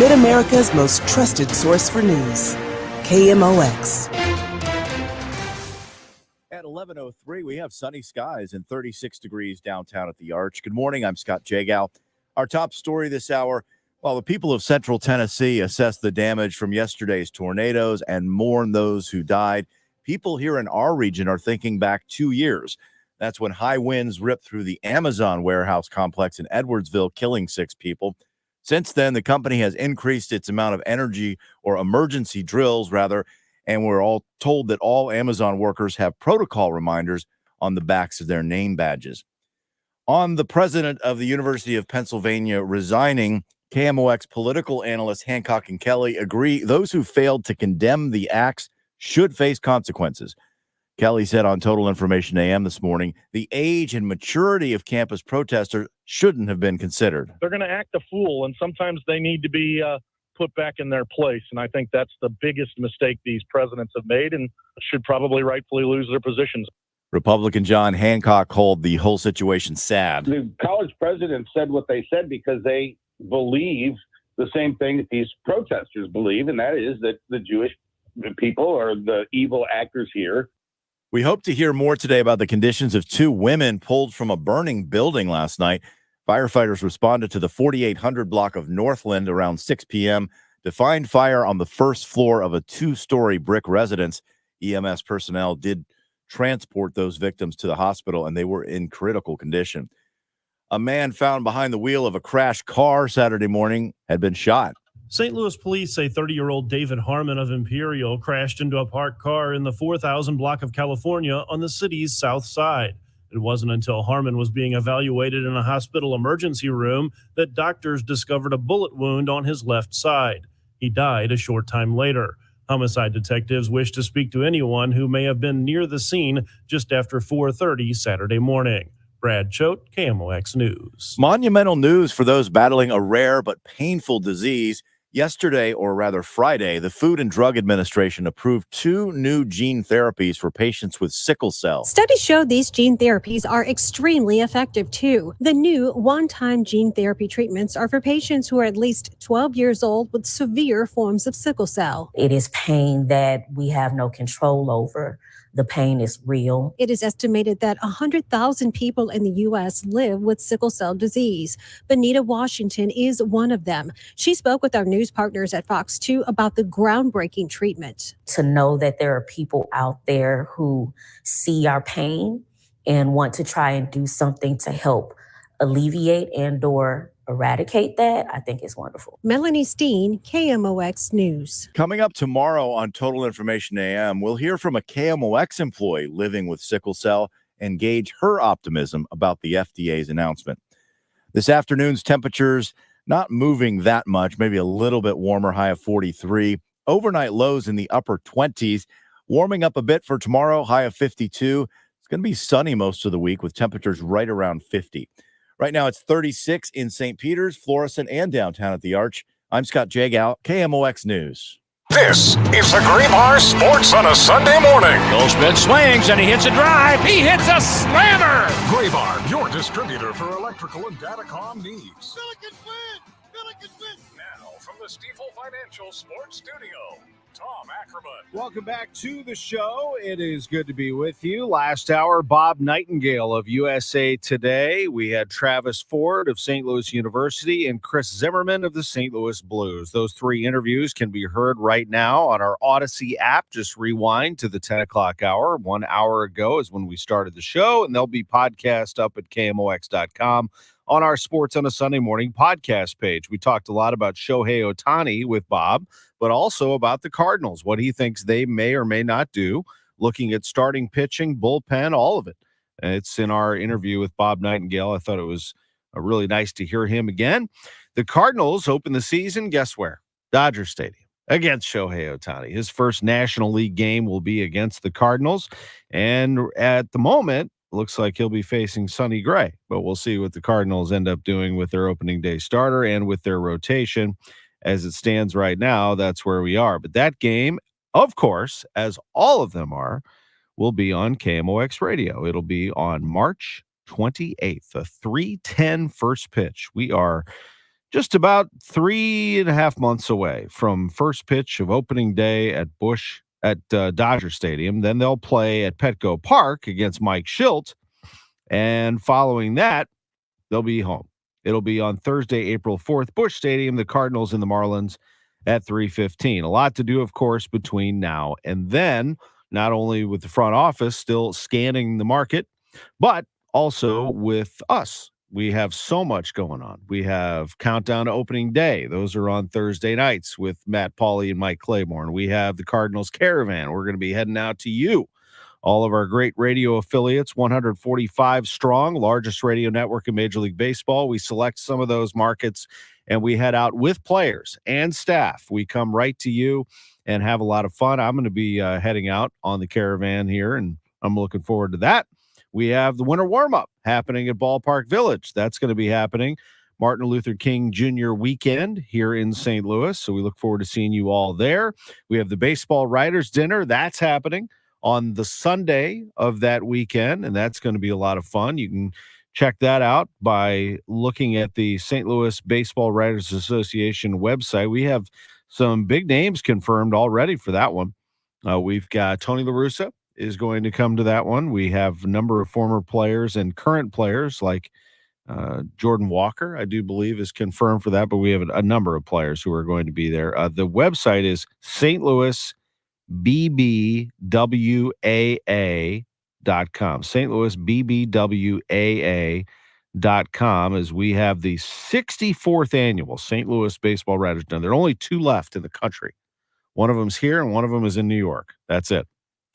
Speaker 4: Mid-America's most trusted source for news. KMOX.
Speaker 3: At 11:03, we have sunny skies and 36 degrees downtown at the Arch. Good morning. I'm Scott Jagow. Our top story this hour, while the people of Central Tennessee assess the damage from yesterday's tornadoes and mourn those who died, people here in our region are thinking back 2 years. That's when high winds ripped through the Amazon warehouse complex in Edwardsville, killing 6 people. Since then, the company has increased its amount of energy or emergency drills, rather, and we're all told that all Amazon workers have protocol reminders on the backs of their name badges. On the president of the University of Pennsylvania resigning, KMOX political analysts Hancock and Kelly agree those who failed to condemn the acts should face consequences. Kelly said on Total Information AM this morning, the age and maturity of campus protesters shouldn't have been considered.
Speaker 31: They're going to act a fool, and sometimes they need to be put back in their place. And I think that's the biggest mistake these presidents have made and should probably rightfully lose their positions.
Speaker 3: Republican John Hancock called the whole situation sad.
Speaker 32: The college presidents said what they said because they believe the same thing that these protesters believe, and that is that the Jewish people are the evil actors here.
Speaker 3: We hope to hear more today about the conditions of 2 women pulled from a burning building last night. Firefighters responded to the 4800 block of Northland around 6 p.m. to find fire on the first floor of a 2-story brick residence. EMS personnel did transport those victims to the hospital, and they were in critical condition. A man found behind the wheel of a crashed car Saturday morning had been shot.
Speaker 2: St. Louis police say 30-year-old David Harmon of Imperial crashed into a parked car in the 4000 block of California on the city's south side. It wasn't until Harmon was being evaluated in a hospital emergency room that doctors discovered a bullet wound on his left side. He died a short time later. Homicide detectives wish to speak to anyone who may have been near the scene just after 4:30 Saturday morning. Brad Choate, KMOX News.
Speaker 8: Monumental news for those battling a rare but painful disease. Yesterday, or rather Friday, the Food and Drug Administration approved 2 new gene therapies for patients with sickle cell.
Speaker 9: Studies show these gene therapies are extremely effective too. The new one-time gene therapy treatments are for patients who are at least 12 years old with severe forms of sickle cell.
Speaker 12: It is pain that we have no control over. The pain is real.
Speaker 9: It is estimated that 100,000 people in the U.S. live with sickle cell disease. Benita Washington is one of them. She spoke with our news partners at Fox 2 about the groundbreaking treatment.
Speaker 12: To know that there are people out there who see our pain and want to try and do something to help alleviate and or eradicate that, I think is wonderful.
Speaker 9: Melanie Steen, KMOX News.
Speaker 8: Coming up tomorrow on Total Information AM, we'll hear from a KMOX employee living with sickle cell and gauge her optimism about the FDA's announcement. This afternoon's temperatures not moving that much, maybe a little bit warmer, high of 43. Overnight lows in the upper 20s. Warming up a bit for tomorrow, high of 52. It's going to be sunny most of the week with temperatures right around 50. Right now, it's 36 in St. Peters, Florissant, and downtown at the Arch. I'm Scott Jagow, KMOX News.
Speaker 1: This is the Graybar Sports on a Sunday morning.
Speaker 13: Goldschmidt swings and he hits a drive. He hits a slammer.
Speaker 1: Graybar, your distributor for electrical and datacom needs.
Speaker 14: Billikens win! Billikens win!
Speaker 1: Now, from the Stifel Financial Sports Studio, Tom Ackerman.
Speaker 3: Welcome back to the show. It is good to be with you. Last hour, Bob Nightingale of USA Today. We had Travis Ford of St. Louis University and Chris Zimmerman of the St. Louis Blues. Those 3 interviews can be heard right now on our Odyssey app. Just rewind to the 10 o'clock hour. 1 hour ago is when we started the show, and they'll be podcast up at KMOX.com on our Sports on a Sunday Morning podcast page. We talked a lot about Shohei Ohtani with Bob, but also about the Cardinals, what he thinks they may or may not do, looking at starting pitching, bullpen, all of it. It's in our interview with Bob Nightingale. I thought it was really nice to hear him again. The Cardinals open the season, guess where? Dodger Stadium against Shohei Ohtani. His first National League game will be against the Cardinals, and at the moment, looks like he'll be facing Sonny Gray, but we'll see what the Cardinals end up doing with their opening day starter and with their rotation. As it stands right now, that's where we are. But that game, of course, as all of them are, will be on KMOX Radio. It'll be on March 28th, a 3:10 first pitch. We are just about 3.5 months away from first pitch of opening day at Dodger Stadium. Then they'll play at Petco Park against Mike Schilt. And following that, they'll be home. It'll be on Thursday, April 4th, Busch Stadium, the Cardinals and the Marlins at 3:15. A lot to do, of course, between now and then, not only with the front office still scanning the market, but also with us. We have so much going on. We have Countdown to Opening Day. Those are on Thursday nights with Matt Pauley and Mike Claiborne. We have the Cardinals Caravan. We're going to be heading out to you. All of our great radio affiliates, 145 strong, largest radio network in Major League Baseball. We select some of those markets, and we head out with players and staff. We come right to you and have a lot of fun. I'm going to be heading out on the Caravan here, and I'm looking forward to that. We have the winter warm-up happening at Ballpark Village. That's going to be happening Martin Luther King Jr. weekend here in St. Louis, so we look forward to seeing you all there. We have the Baseball Writers Dinner. That's happening on the Sunday of that weekend, and that's going to be a lot of fun. You can check that out by looking at the St. Louis Baseball Writers Association website. We have some big names confirmed already for that one. We've got Tony La Russa is going to come to that one. We have a number of former players and current players like Jordan Walker, I do believe, is confirmed for that, but we have a number of players who are going to be there. The website is St. Louis BBWAA.com. St. Louis BBWAA.com. as we have the 64th annual St. Louis Baseball Writers Dinner. There are only 2 left in the country. One of them's here and one of them is in New York. That's it.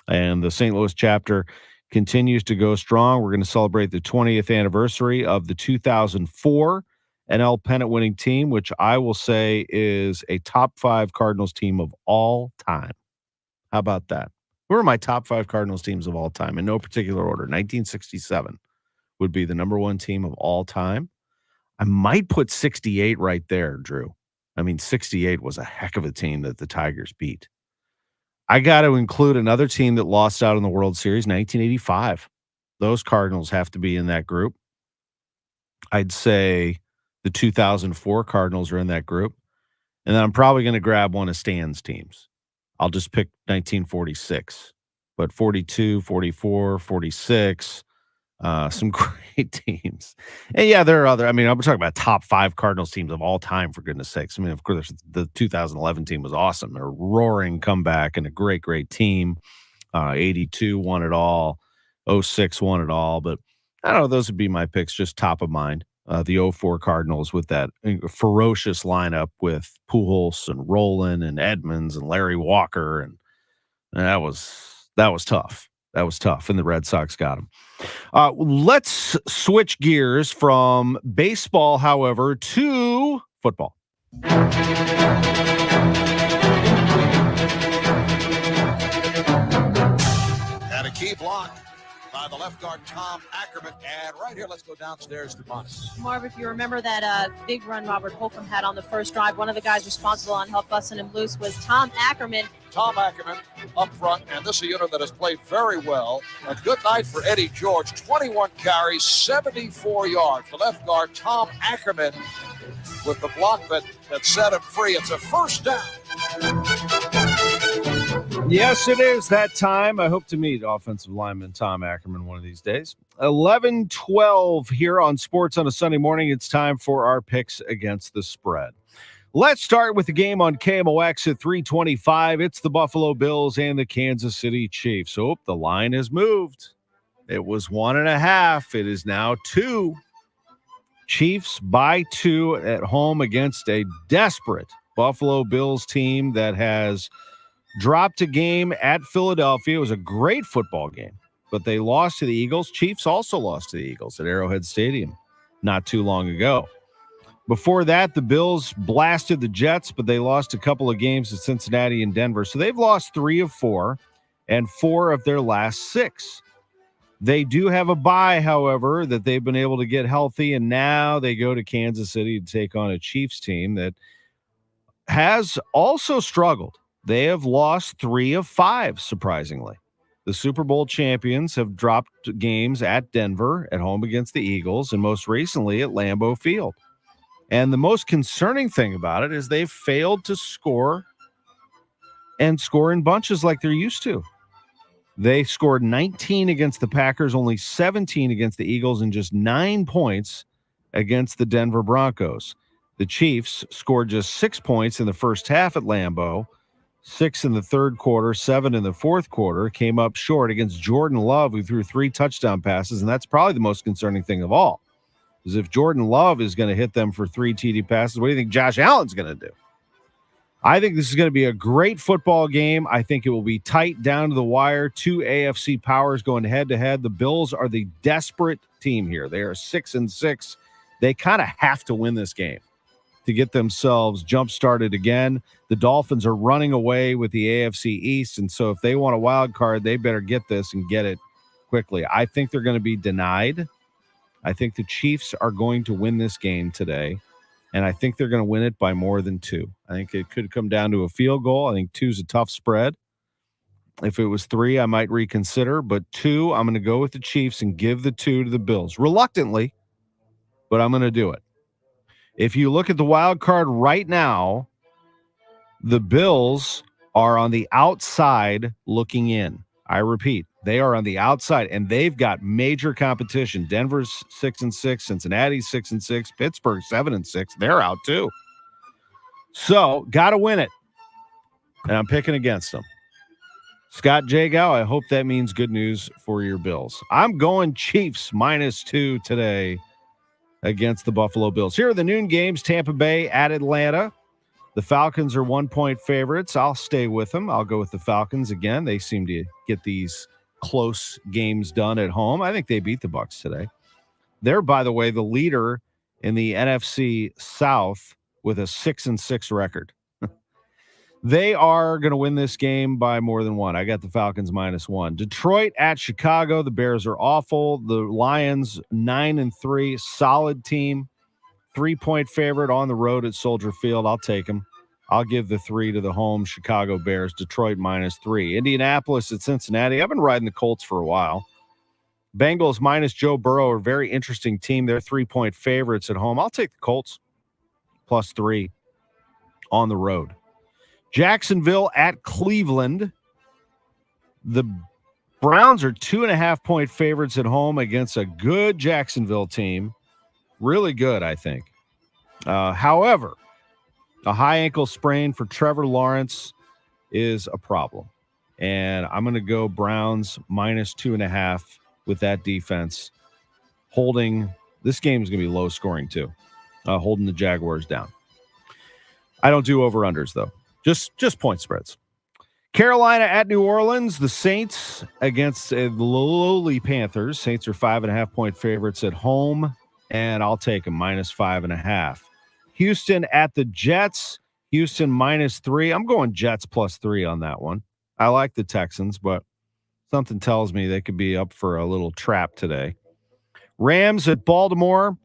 Speaker 3: And the St. Louis chapter continues to go strong. We're going to celebrate the 20th anniversary of the 2004 NL pennant winning team, which I will say is a top 5 Cardinals team of all time. How about that? Who are my top 5 Cardinals teams of all time? In no particular order. 1967 would be the number 1 team of all time. I might put 68 right there, Drew. I mean, 68 was a heck of a team that the Tigers beat. I got to include another team that lost out in the World Series, 1985. Those Cardinals have to be in that group. I'd say the 2004 Cardinals are in that group. And then I'm probably going to grab one of Stan's teams. I'll just pick 1946. But 42, 44, 46, some great teams. And yeah, there are other. I mean, I'm talking about top 5 Cardinals teams of all time, for goodness sakes. I mean, of course, the 2011 team was awesome. They're a roaring comeback and a great, great team. 82 won it all. 06 won it all. But I don't know. Those would be my picks, just top of mind. The 04 Cardinals with that ferocious lineup with Pujols and Rolen and Edmonds and Larry Walker. And that was tough. That was tough. And the Red Sox got him. Let's switch gears from baseball, however, to football.
Speaker 14: And a key block by the left guard, Tom Ackerman. And right here, let's go downstairs to Moss.
Speaker 15: Marv, if you remember that big run Robert Holcomb had on the first drive, one of the guys responsible on help busting him loose was Tom Ackerman.
Speaker 14: Tom Ackerman up front, and this is a unit that has played very well. A good night for Eddie George. 21 carries, 74 yards. The left guard, Tom Ackerman, with the block that set him free. It's a first down.
Speaker 3: Yes, it is that time. I hope to meet offensive lineman Tom Ackerman one of these days. 11:12 here on Sports on a Sunday morning. It's time for our picks against the spread. Let's start with the game on KMOX at 3:25. It's the Buffalo Bills and the Kansas City Chiefs. Oh, the line has moved. It was 1.5. It is now 2. Chiefs by 2 at home against a desperate Buffalo Bills team that has dropped a game at Philadelphia. It was a great football game, but they lost to the Eagles. Chiefs also lost to the Eagles at Arrowhead Stadium not too long ago. Before that, the Bills blasted the Jets, but they lost a couple of games to Cincinnati and Denver. So they've lost 3 of 4 and 4 of their last 6. They do have a bye, however, that they've been able to get healthy, and now they go to Kansas City to take on a Chiefs team that has also struggled. They have lost 3 of 5, surprisingly. The Super Bowl champions have dropped games at Denver, at home against the Eagles, and most recently at Lambeau Field. And the most concerning thing about it is they've failed to score and score in bunches like they're used to. They scored 19 against the Packers, only 17 against the Eagles, and just 9 points against the Denver Broncos. The Chiefs scored just 6 points in the first half at Lambeau, 6 in the third quarter, 7 in the fourth quarter, came up short against Jordan Love, who threw 3 touchdown passes, and that's probably the most concerning thing of all. Because if Jordan Love is going to hit them for 3 TD passes, what do you think Josh Allen's going to do? I think this is going to be a great football game. I think it will be tight down to the wire. 2 AFC powers going head-to-head. The Bills are the desperate team here. They are 6-6. They kind of have to win this game to get themselves jump-started again. The Dolphins are running away with the AFC East, and so if they want a wild card, they better get this and get it quickly. I think they're going to be denied. I think the Chiefs are going to win this game today, and I think they're going to win it by more than 2. I think it could come down to a field goal. I think 2 is a tough spread. If it was 3, I might reconsider, but 2, I'm going to go with the Chiefs and give the 2 to the Bills. Reluctantly, but I'm going to do it. If you look at the wild card right now, the Bills are on the outside looking in. I repeat, they are on the outside, and they've got major competition. Denver's 6-6, Cincinnati's 6-6, Pittsburgh 7-6. They're out too. So, got to win it. And I'm picking against them. Scott Jagow, I hope that means good news for your Bills. I'm going Chiefs -2 today against the Buffalo Bills. Here are the noon games. Tampa Bay at Atlanta. The Falcons are 1-point favorites. I'll stay with them. I'll go with the Falcons again. They seem to get these close games done at home. I think they beat the Bucs today. They're, by the way, the leader in the NFC South with a 6-6 record. They are going to win this game by more than one. I got the Falcons -1. Detroit at Chicago. The Bears are awful. The Lions 9-3, solid team. 3-point favorite on the road at Soldier Field. I'll take them. I'll give the 3 to the home Chicago Bears. Detroit -3. Indianapolis at Cincinnati. I've been riding the Colts for a while. Bengals minus Joe Burrow are a very interesting team. They're 3-point favorites at home. I'll take the Colts +3 on the road. Jacksonville at Cleveland. The Browns are 2.5-point favorites at home against a good Jacksonville team. Really good, I think. However, a high ankle sprain for Trevor Lawrence is a problem. And I'm going to go Browns -2.5 with that defense. This game is going to be low scoring too. Holding the Jaguars down. I don't do over-unders, though. Just point spreads. Carolina at New Orleans. The Saints against the lowly Panthers. Saints are 5.5-point favorites at home. And I'll take them -5.5. Houston at the Jets. Houston -3. I'm going Jets +3 on that one. I like the Texans, but something tells me they could be up for a little trap today. Rams at Baltimore.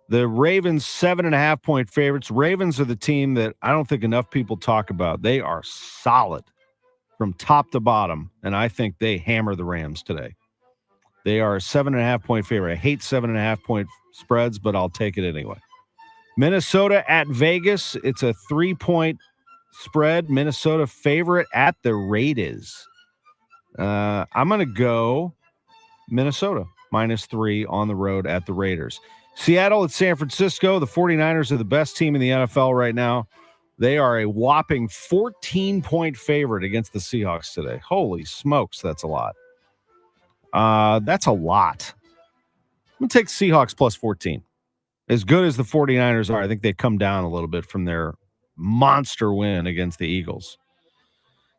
Speaker 3: The Ravens 7.5-point favorites. Ravens are the team that I don't think enough people talk about. They are solid from top to bottom, and I think they hammer the Rams today. They are a 7.5-point favorite. I hate 7.5-point spreads, but I'll take it anyway. Minnesota at Vegas. It's a 3-point spread. Minnesota favorite at the Raiders. I'm going to go Minnesota -3 on the road at the Raiders. Seattle at San Francisco. The 49ers are the best team in the NFL right now. They are a whopping 14-point favorite against the Seahawks today. Holy smokes, that's a lot. That's a lot. I'm going to take the Seahawks +14. As good as the 49ers are, I think they come down a little bit from their monster win against the Eagles.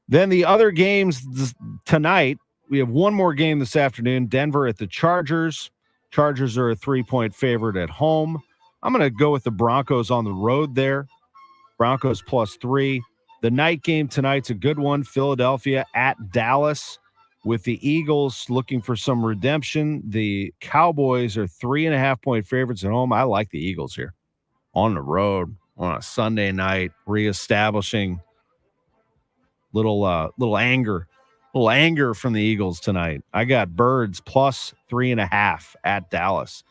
Speaker 3: Then the other games tonight, we have one more game this afternoon. Denver at the Chargers. Chargers are a 3-point favorite at home. I'm going to go with the Broncos on the road there. Broncos +3. The night game tonight's a good one. Philadelphia at Dallas. With the Eagles looking for some redemption, the Cowboys are 3.5-point favorites at home. I like the Eagles here on the road on a Sunday night, reestablishing little anger from the Eagles tonight. I got Birds +3.5 at Dallas.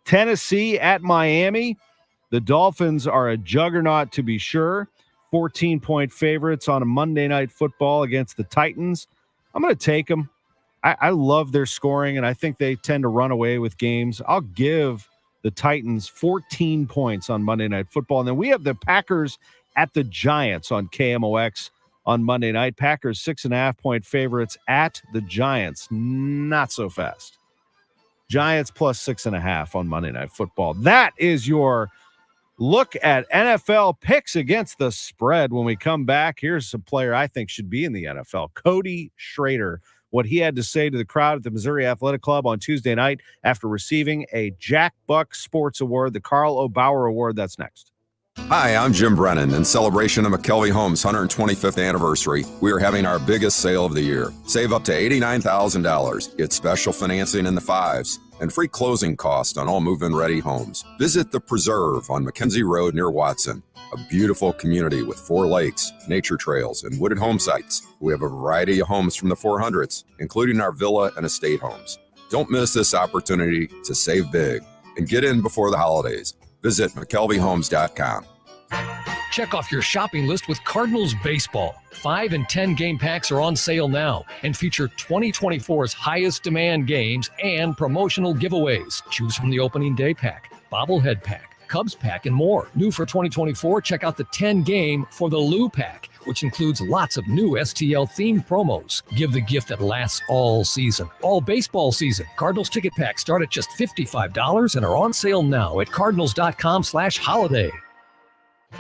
Speaker 3: Tennessee at Miami. The Dolphins are a juggernaut to be sure. 14-point favorites on a Monday Night Football against the Titans. I'm going to take them. I love their scoring, and I think they tend to run away with games. I'll give the Titans 14 points on Monday Night Football. And then we have the Packers at the Giants on KMOX on Monday night. Packers 6.5-point favorites at the Giants. Not so fast. Giants +6.5 on Monday Night Football. That is your look at NFL picks against the spread. When we come back, here's a player I think should be in the NFL, Cody Schrader. What he had to say to the crowd at the Missouri Athletic Club on Tuesday night after receiving a Jack Buck Sports Award, the Carl O. Bauer Award. That's next.
Speaker 5: Hi, I'm Jim Brennan. In celebration of McKelvey Homes' 125th anniversary, we are having our biggest sale of the year. Save up to $89,000. Get special financing in the fives and free closing costs on all move-in ready homes. Visit The Preserve on McKenzie Road near Watson, a beautiful community with 4 lakes, nature trails, and wooded home sites. We have a variety of homes from the 400s, including our villa and estate homes. Don't miss this opportunity to save big and get in before the holidays. Visit McKelveyHomes.com.
Speaker 16: Check off your shopping list with Cardinals Baseball. 5 and 10 game packs are on sale now and feature 2024's highest demand games and promotional giveaways. Choose from the opening day pack, bobblehead pack, Cubs pack, and more. New for 2024, check out the 10-game For the Lou pack, which includes lots of new STL-themed promos. Give the gift that lasts all season, all baseball season. Cardinals ticket packs start at just $55 and are on sale now at cardinals.com/holiday.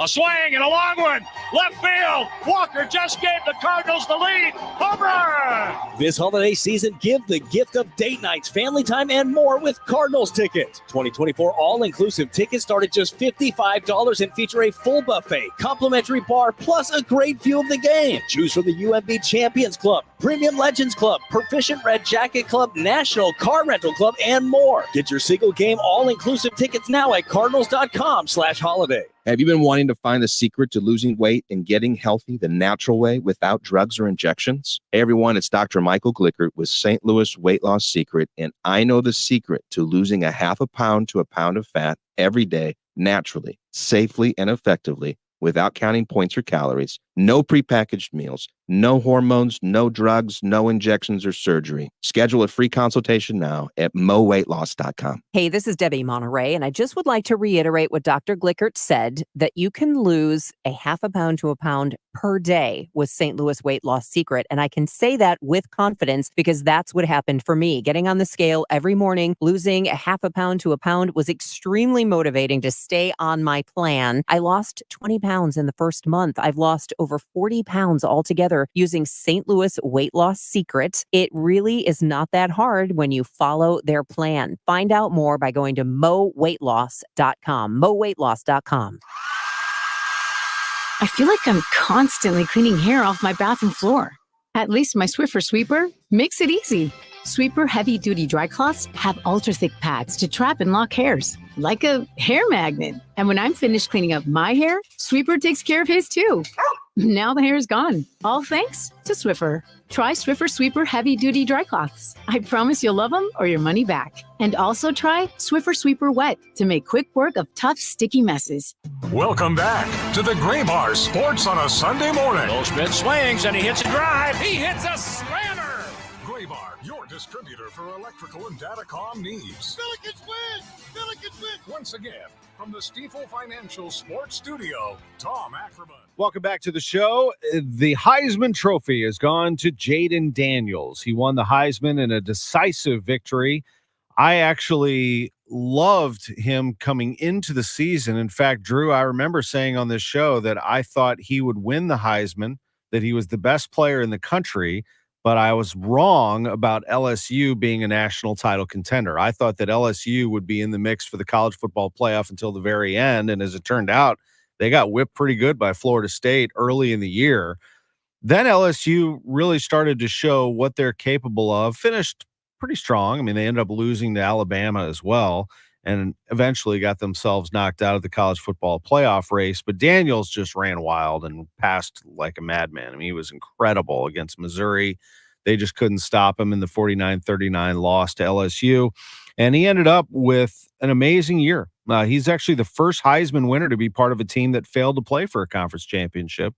Speaker 13: A swing and a long one. Left field. Walker just gave the Cardinals the lead. Home run!
Speaker 7: This holiday season, give the gift of date nights, family time, and more with Cardinals tickets. 2024 all-inclusive tickets start at just $55 and feature a full buffet, complimentary bar, plus a great view of the game. Choose from the UMB Champions Club, Premium Legends Club, Proficient Red Jacket Club, National Car Rental Club, and more. Get your single game all-inclusive tickets now at cardinals.com/holiday.
Speaker 10: Have you been wanting to find the secret to losing weight and getting healthy the natural way without drugs or injections? Hey everyone, it's Dr. Michael Glickert with St. Louis Weight Loss Secret, and I know the secret to losing a half a pound to a pound of fat every day, naturally, safely, and effectively, without counting points or calories, no prepackaged meals, no hormones, no drugs, no injections or surgery. Schedule a free consultation now at moweightloss.com.
Speaker 17: Hey, this is Debbie Monterey, and I just would like to reiterate what Dr. Glickert said, that you can lose a half a pound to a pound per day with St. Louis Weight Loss Secret. And I can say that with confidence because that's what happened for me. Getting on the scale every morning, losing a half a pound to a pound was extremely motivating to stay on my plan. I lost 20 pounds in the first month. I've lost over 40 pounds altogether using St. Louis Weight Loss Secret. It really is not that hard when you follow their plan. Find out more by going to moweightloss.com. moweightloss.com.
Speaker 18: I feel like I'm constantly cleaning hair off my bathroom floor. At least my Swiffer Sweeper makes it easy. Sweeper heavy-duty dry cloths have ultra-thick pads to trap and lock hairs, like a hair magnet. And when I'm finished cleaning up my hair, Sweeper takes care of his too. Now the hair is gone, all thanks to Swiffer. Try Swiffer Sweeper heavy-duty dry cloths. I promise you'll love them or your money back. And also try Swiffer Sweeper Wet to make quick work of tough, sticky messes.
Speaker 1: Welcome back to the Gray Bar Sports on a Sunday morning.
Speaker 13: Goldschmidt swings and he hits a drive. He hits a slammer.
Speaker 1: Gray Bar, your distributor for electrical and datacom needs.
Speaker 14: Billikens win! Billikens win!
Speaker 1: Once again, from the Stifel Financial Sports Studio, Tom Ackerman.
Speaker 3: Welcome back to the show. The Heisman Trophy has gone to Jaden Daniels. He won the Heisman in a decisive victory. I actually loved him coming into the season. In fact, Drew, I remember saying on this show that I thought he would win the Heisman, that he was the best player in the country, but I was wrong about LSU being a national title contender. I thought that LSU would be in the mix for the college football playoff until the very end, and as it turned out, they got whipped pretty good by Florida State early in the year. Then LSU really started to show what they're capable of, finished pretty strong. I mean, they ended up losing to Alabama as well, and eventually got themselves knocked out of the college football playoff race. But Daniels just ran wild and passed like a madman. I mean, he was incredible against Missouri. They just couldn't stop him in the 49-39 loss to LSU. And he ended up with an amazing year. He's actually the first Heisman winner to be part of a team that failed to play for a conference championship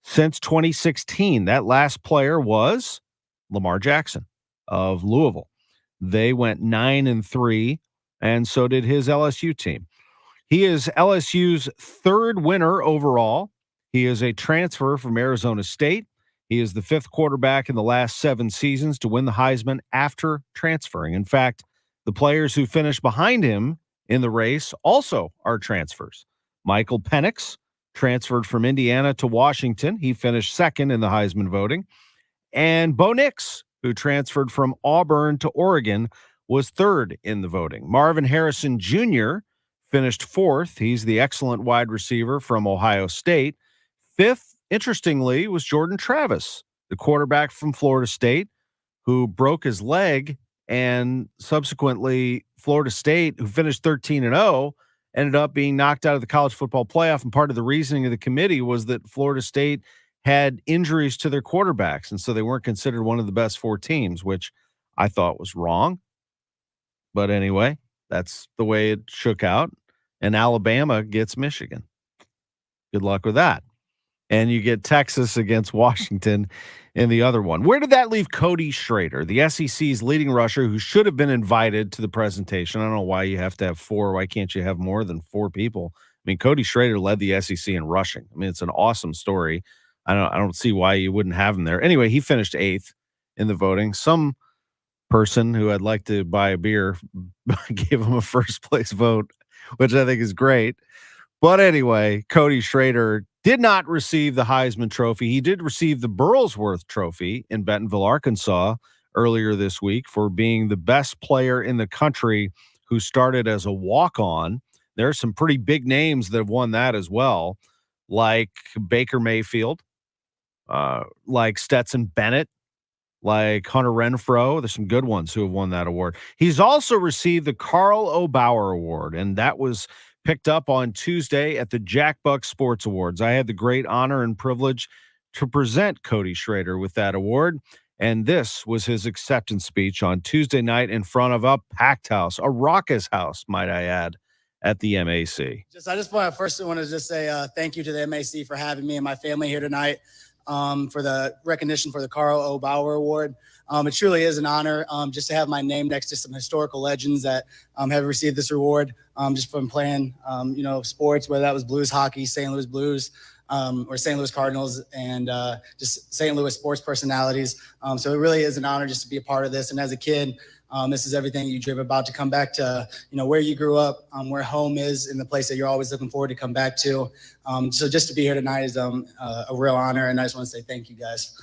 Speaker 3: since 2016. That last player was Lamar Jackson of Louisville. They went 9-3, and so did his LSU team. He is LSU's third winner overall. He is a transfer from Arizona State. He is the fifth quarterback in the last 7 seasons to win the Heisman after transferring. In fact, the players who finished behind him in the race also are transfers. Michael Penix transferred from Indiana to Washington. He finished second in the Heisman voting. And Bo Nix, who transferred from Auburn to Oregon, was third in the voting. Marvin Harrison Jr. finished fourth. He's the excellent wide receiver from Ohio State. Fifth, interestingly, was Jordan Travis, the quarterback from Florida State, who broke his leg, and subsequently Florida State, who finished 13-0, ended up being knocked out of the college football playoff. And part of the reasoning of the committee was that Florida State had injuries to their quarterbacks, and so they weren't considered one of the best 4 teams, which I thought was wrong. But anyway, that's the way it shook out, and Alabama gets Michigan. Good luck with that. and you get Texas against Washington in the other one. Where did that leave Cody Schrader, the SEC's leading rusher, who should have been invited to the presentation? I don't know why you have to have 4. Why can't you have more than 4 people? I mean, Cody Schrader led the SEC in rushing. I mean, it's an awesome story. I don't see why you wouldn't have him there. Anyway, he finished 8th in the voting. Some person who I'd like to buy a beer gave him a first place vote, which I think is great. But anyway, Cody Schrader did not receive the Heisman Trophy. He did receive the Burlsworth Trophy in Bentonville, Arkansas earlier this week for being the best player in the country who started as a walk-on. There are some pretty big names that have won that as well, like Baker Mayfield, like Stetson Bennett, like Hunter Renfrow. There's some good ones who have won that award. He's also received the Carl O. Bauer Award, and that was picked up on Tuesday at the Jack Buck Sports Awards. I had the great honor and privilege to present Cody Schrader with that award, and this was his acceptance speech on Tuesday night in front of a packed house, a raucous house, might I add, at the MAC.
Speaker 11: I just want to say thank you to the MAC for having me and my family here tonight. For the recognition for the Carl O. Bauer Award. It truly is an honor just to have my name next to some historical legends that have received this award just from playing, sports, whether that was Blues hockey, St. Louis Blues, or St. Louis Cardinals, and just St. Louis sports personalities. So it really is an honor just to be a part of this. And as a kid, this is everything you dream about, to come back to, where you grew up, where home is, and the place that you're always looking forward to come back to. So just to be here tonight is a real honor, and I just want to say thank you, guys.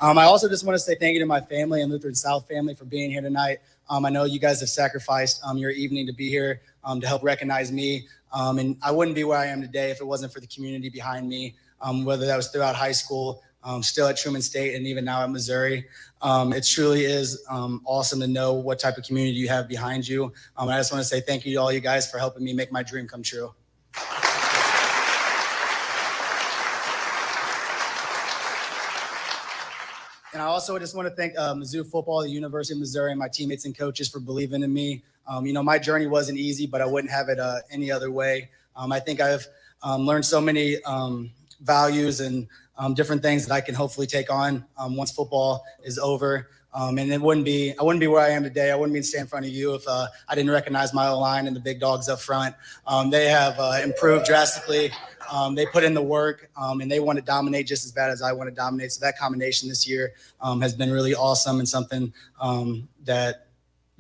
Speaker 11: I also just want to say thank you to my family and Lutheran South family for being here tonight. I know you guys have sacrificed your evening to be here to help recognize me. And I wouldn't be where I am today if it wasn't for the community behind me. Whether that was throughout high school, still at Truman State, and even now at Missouri. It truly is awesome to know what type of community you have behind you. I just want to say thank you to all you guys for helping me make my dream come true. And I also just want to thank Mizzou football, the University of Missouri, and my teammates and coaches for believing in me. My journey wasn't easy, but I wouldn't have it any other way. I think I've learned so many values and different things that I can hopefully take on once football is over. And I wouldn't be where I am today. I wouldn't be standing in front of you if I didn't recognize my O-line and the big dogs up front. They have improved drastically. They put in the work, and they want to dominate just as bad as I want to dominate. So that combination this year has been really awesome, and something that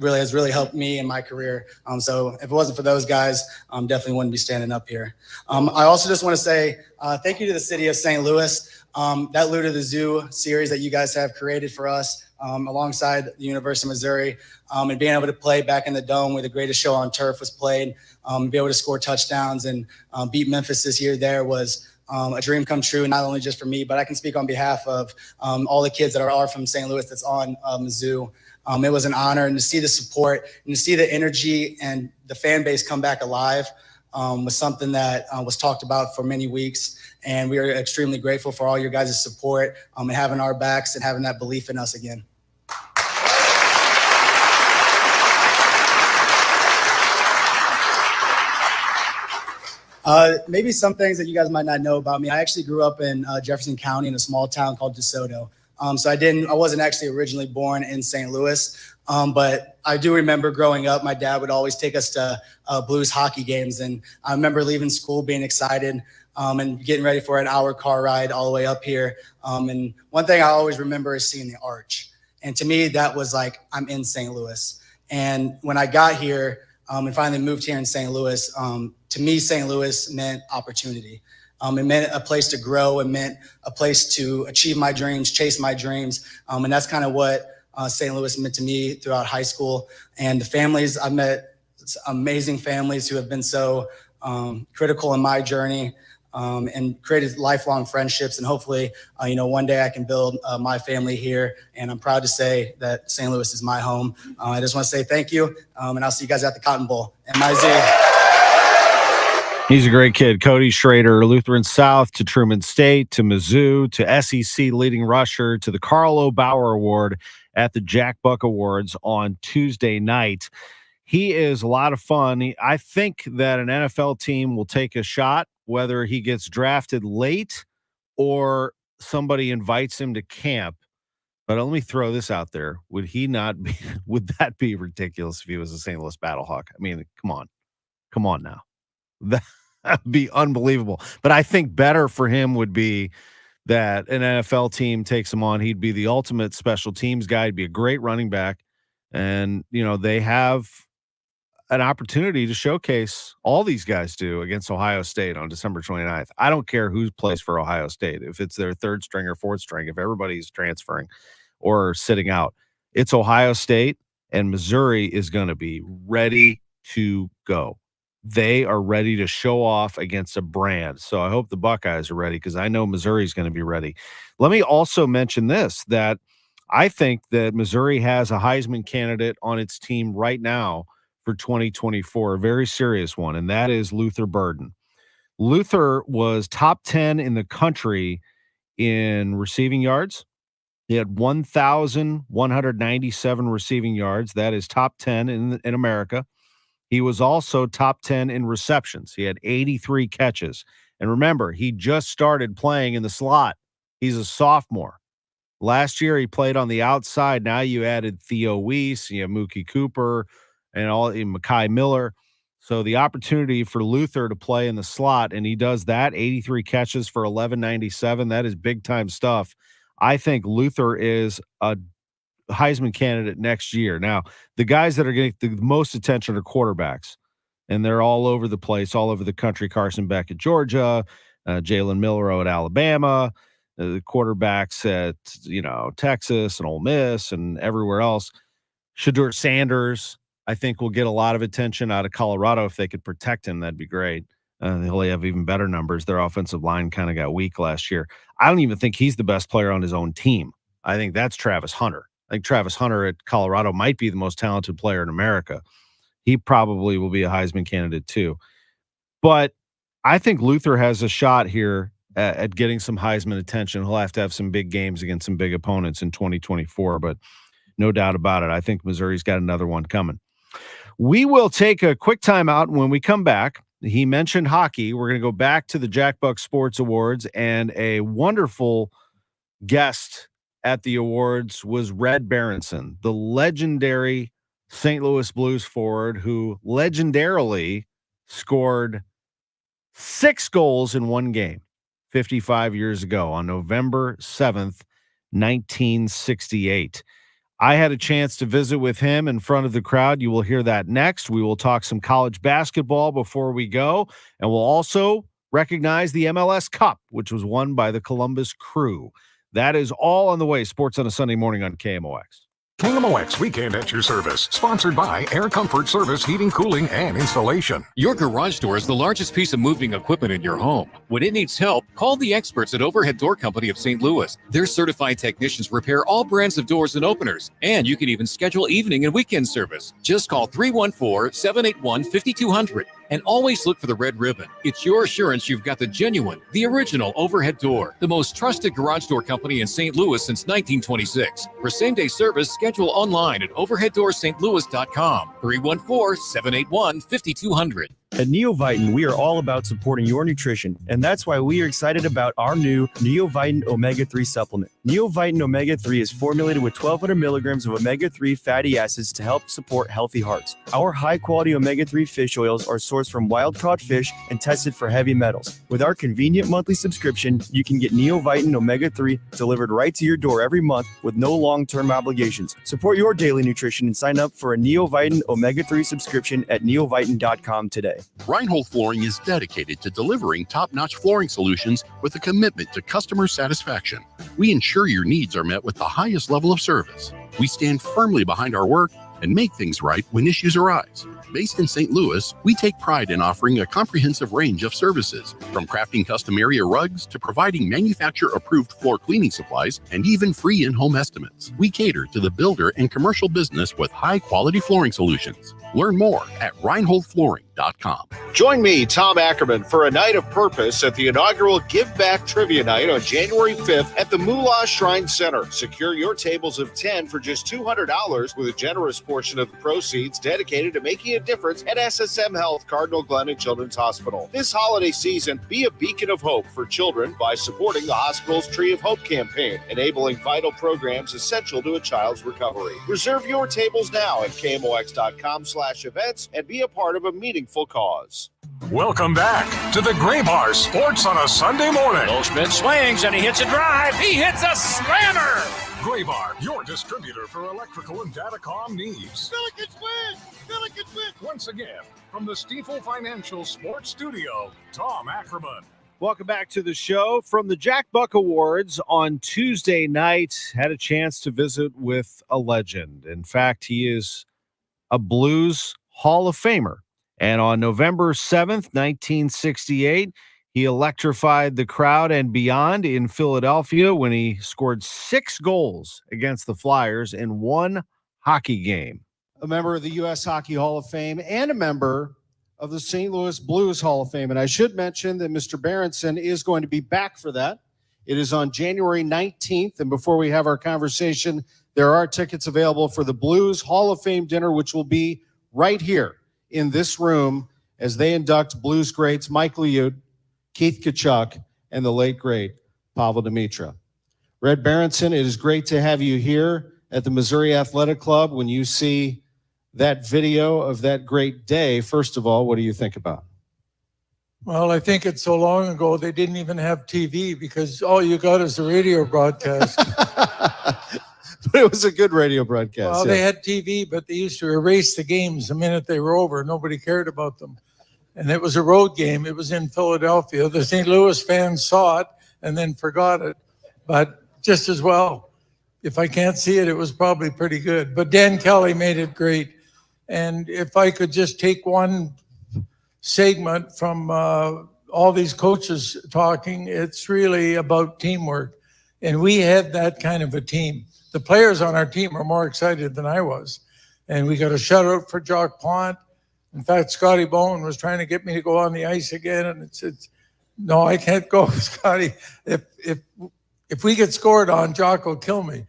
Speaker 11: has really helped me in my career. So if it wasn't for those guys, definitely wouldn't be standing up here. I also just want to say thank you to the city of St. Louis. That Lou to the Zoo series that you guys have created for us alongside the University of Missouri, and being able to play back in the Dome where the greatest show on turf was played, be able to score touchdowns and beat Memphis this year there was a dream come true, not only just for me, but I can speak on behalf of all the kids that are from St. Louis that's on Mizzou. It was an honor, and to see the support and to see the energy and the fan base come back alive was something that was talked about for many weeks. And we are extremely grateful for all your guys' support and having our backs and having that belief in us again. Maybe some things that you guys might not know about me. I actually grew up in Jefferson County in a small town called DeSoto. So I wasn't actually originally born in St. Louis, but I do remember growing up, my dad would always take us to Blues hockey games. And I remember leaving school being excited and getting ready for an hour car ride all the way up here. And one thing I always remember is seeing the arch. And to me, that was like, I'm in St. Louis. And when I got here and finally moved here in St. Louis, to me, St. Louis meant opportunity. It meant a place to grow. It meant a place to achieve my dreams, chase my dreams. And that's kind of what St. Louis meant to me throughout high school. And the families, I met amazing families who have been so critical in my journey and created lifelong friendships. And hopefully, one day I can build my family here. And I'm proud to say that St. Louis is my home. I just want to say thank you. And I'll see you guys at the Cotton Bowl. MIZ.
Speaker 3: He's a great kid. Cody Schrader, Lutheran South to Truman State to Mizzou to SEC leading rusher to the Carl O. Bauer Award at the Jack Buck Awards on Tuesday night. he is a lot of fun. I think that an NFL team will take a shot, whether he gets drafted late or somebody invites him to camp. But let me throw this out there. Would he not be, would that be ridiculous if he was a St. Louis Battlehawk? I mean, come on now. That would be unbelievable. But I think better for him would be that an NFL team takes him on. He'd be the ultimate special teams guy. He'd be a great running back. And, they have an opportunity to showcase, all these guys do, against Ohio State on December 29th. I don't care who plays for Ohio State, if it's their third string or fourth string, if everybody's transferring or sitting out. It's Ohio State, and Missouri is going to be ready to go. They are ready to show off against a brand. So I hope the Buckeyes are ready, because I know Missouri is going to be ready. Let me also mention this, that I think that Missouri has a Heisman candidate on its team right now for 2024, a very serious one, and that is Luther Burden. Luther was top 10 in the country in receiving yards. He had 1,197 receiving yards. That is top 10 in America. He was also top 10 in receptions. He had 83 catches. And remember, he just started playing in the slot. He's a sophomore. Last year, he played on the outside. Now you added Theo Weiss, you have Mookie Cooper, and Mekhi Miller. So the opportunity for Luther to play in the slot, and he does that, 83 catches for 1,197. That is big-time stuff. I think Luther is a Heisman candidate next year. Now, the guys that are getting the most attention are quarterbacks, and they're all over the place, all over the country. Carson Beck at Georgia, Jalen Milroe at Alabama, the quarterbacks at, Texas and Ole Miss and everywhere else. Shedeur Sanders, I think, will get a lot of attention out of Colorado. If they could protect him, that'd be great. They'll have even better numbers. Their offensive line kind of got weak last year. I don't even think he's the best player on his own team. I think that's Travis Hunter. I think Travis Hunter at Colorado might be the most talented player in America. He probably will be a Heisman candidate too. But I think Luther has a shot here at getting some Heisman attention. He'll have to have some big games against some big opponents in 2024, but no doubt about it. I think Missouri's got another one coming. We will take a quick timeout. When we come back, he mentioned hockey. We're going to go back to the Jack Buck Sports Awards, and a wonderful guest at the awards was Red Berenson, the legendary St. Louis Blues forward who legendarily scored 6 goals in one game 55 years ago on November 7th, 1968. I had a chance to visit with him in front of the crowd. You will hear that next. We will talk some college basketball before we go, and we'll also recognize the MLS Cup, which was won by the Columbus Crew. That is all on the way. Sports on a Sunday morning on KMOX.
Speaker 1: KMOX Weekend at your service. Sponsored by Air Comfort Service Heating, Cooling, and Installation.
Speaker 6: Your garage door is the largest piece of moving equipment in your home. When it needs help, call the experts at Overhead Door Company of St. Louis. Their certified technicians repair all brands of doors and openers. And you can even schedule evening and weekend service. Just call 314-781-5200. And always look for the red ribbon. It's your assurance you've got the genuine, the original overhead door. The most trusted garage door company in St. Louis since 1926. For same-day service, schedule online at overheaddoorsstlouis.com. 314-781-5200.
Speaker 19: At Neovitin, we are all about supporting your nutrition, and that's why we are excited about our new Neovitin Omega-3 supplement. Neovitin Omega-3 is formulated with 1,200 milligrams of omega-3 fatty acids to help support healthy hearts. Our high-quality omega-3 fish oils are sourced from wild-caught fish and tested for heavy metals. With our convenient monthly subscription, you can get Neovitin Omega-3 delivered right to your door every month with no long-term obligations. Support your daily nutrition and sign up for a Neovitin Omega-3 subscription at neovitin.com today.
Speaker 20: Reinhold Flooring is dedicated to delivering top-notch flooring solutions with a commitment to customer satisfaction. We ensure your needs are met with the highest level of service. We stand firmly behind our work and make things right when issues arise. Based in St. Louis, we take pride in offering a comprehensive range of services, from crafting custom area rugs to providing manufacturer-approved floor cleaning supplies and even free in-home estimates. We cater to the builder and commercial business with high-quality flooring solutions. Learn more at reinholdflooring.com.
Speaker 3: Join me, Tom Ackerman, for a night of purpose at the inaugural Give Back Trivia Night on January 5th at the Moolah Shrine Center. Secure your tables of 10 for just $200 with a generous portion of the proceeds dedicated to making a difference at SSM Health Cardinal Glen and Children's Hospital. This holiday season, be a beacon of hope for children by supporting the hospital's Tree of Hope campaign, enabling vital programs essential to a child's recovery. Reserve your tables now at KMOX.com/events and be a part of a meaningful cause.
Speaker 1: Welcome back to the Gray Bar Sports on a Sunday morning.
Speaker 13: Goldschmidt swings and he hits a drive. He hits a slammer.
Speaker 1: Gray Bar, your distributor for electrical and datacom needs.
Speaker 13: Billikens win! Billikens win!
Speaker 1: Once again, from the Stifel Financial Sports Studio, Tom Ackerman.
Speaker 3: Welcome back to the show. From the Jack Buck Awards on Tuesday night, had a chance to visit with a legend. In fact, he is a Blues Hall of Famer. And on November 7th, 1968, he electrified the crowd and beyond in Philadelphia when he scored 6 goals against the Flyers in one hockey game. A member of the U.S. Hockey Hall of Fame and a member of the St. Louis Blues Hall of Fame. And I should mention that Mr. Berenson is going to be back for that. It is on January 19th. And before we have our conversation, there are tickets available for the Blues Hall of Fame dinner, which will be right here in this room as they induct Blues greats Mike Liut, Keith Tkachuk, and the late, great Pavel Demitra. Red Berenson, it is great to have you here at the Missouri Athletic Club. When you see that video of that great day, first of all, what do you think about?
Speaker 4: Well, I think it's so long ago they didn't even have TV because all you got is the radio broadcast.
Speaker 3: But it was a good radio broadcast.
Speaker 4: Well, they had TV, but they used to erase the games the minute they were over. Nobody cared about them. And it was a road game. It was in Philadelphia. The St. Louis fans saw it and then forgot it. But just as well, if I can't see it, it was probably pretty good. But Dan Kelly made it great. And if I could just take one segment from all these coaches talking, it's really about teamwork. And we had that kind of a team. The players on our team are more excited than I was. And we got a shutout for Jacques Plante. In fact, Scotty Bowen was trying to get me to go on the ice again. And it's no, I can't go, Scotty. If we get scored on, Jock will kill me.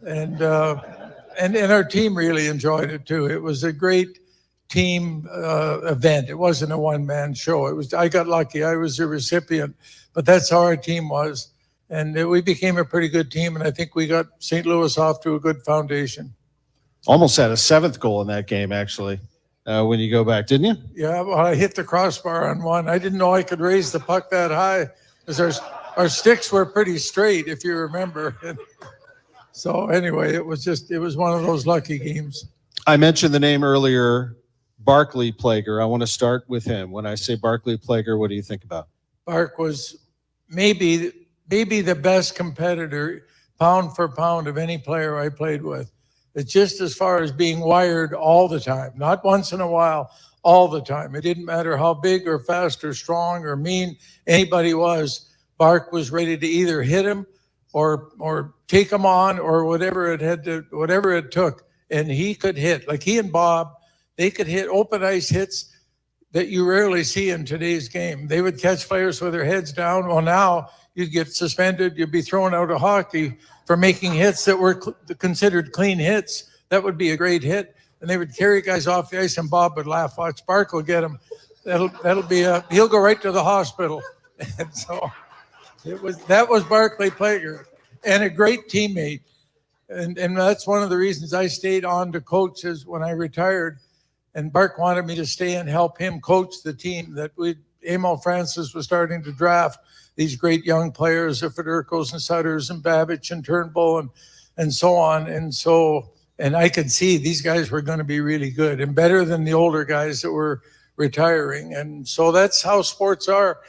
Speaker 4: And our team really enjoyed it too. It was a great team event. It wasn't a one-man show. I got lucky. I was a recipient, but that's how our team was. And we became a pretty good team, and I think we got St. Louis off to a good foundation.
Speaker 3: Almost had a 7th goal in that game, actually, when you go back, didn't you?
Speaker 4: Yeah, well, I hit the crossbar on one. I didn't know I could raise the puck that high because our sticks were pretty straight, if you remember. So anyway, it was one of those lucky games.
Speaker 3: I mentioned the name earlier, Barclay Plager. I want to start with him. When I say Barclay Plager, what do you think about?
Speaker 4: Bark was maybe the best competitor pound for pound of any player I played with. It's just as far as being wired all the time, not once in a while, all the time. It didn't matter how big or fast or strong or mean anybody was. Bark was ready to either hit him or take him on or whatever it took. And he could hit. Like he and Bob, they could hit open ice hits that you rarely see in today's game. They would catch players with their heads down. Well, now you'd get suspended. You'd be thrown out of hockey for making hits that were considered clean hits. That would be a great hit. And they would carry guys off the ice and Bob would laugh. Watch, Bark will get him. That'll be he'll go right to the hospital. And so that was Barclay Plager, and a great teammate. And that's one of the reasons I stayed on to coach is when I retired. And Bark wanted me to stay and help him coach the team that Emil Francis was starting to draft these great young players, the Fedorkos and Sutters and Babbage and Turnbull and so on. And I could see these guys were going to be really good and better than the older guys that were retiring. And so that's how sports are.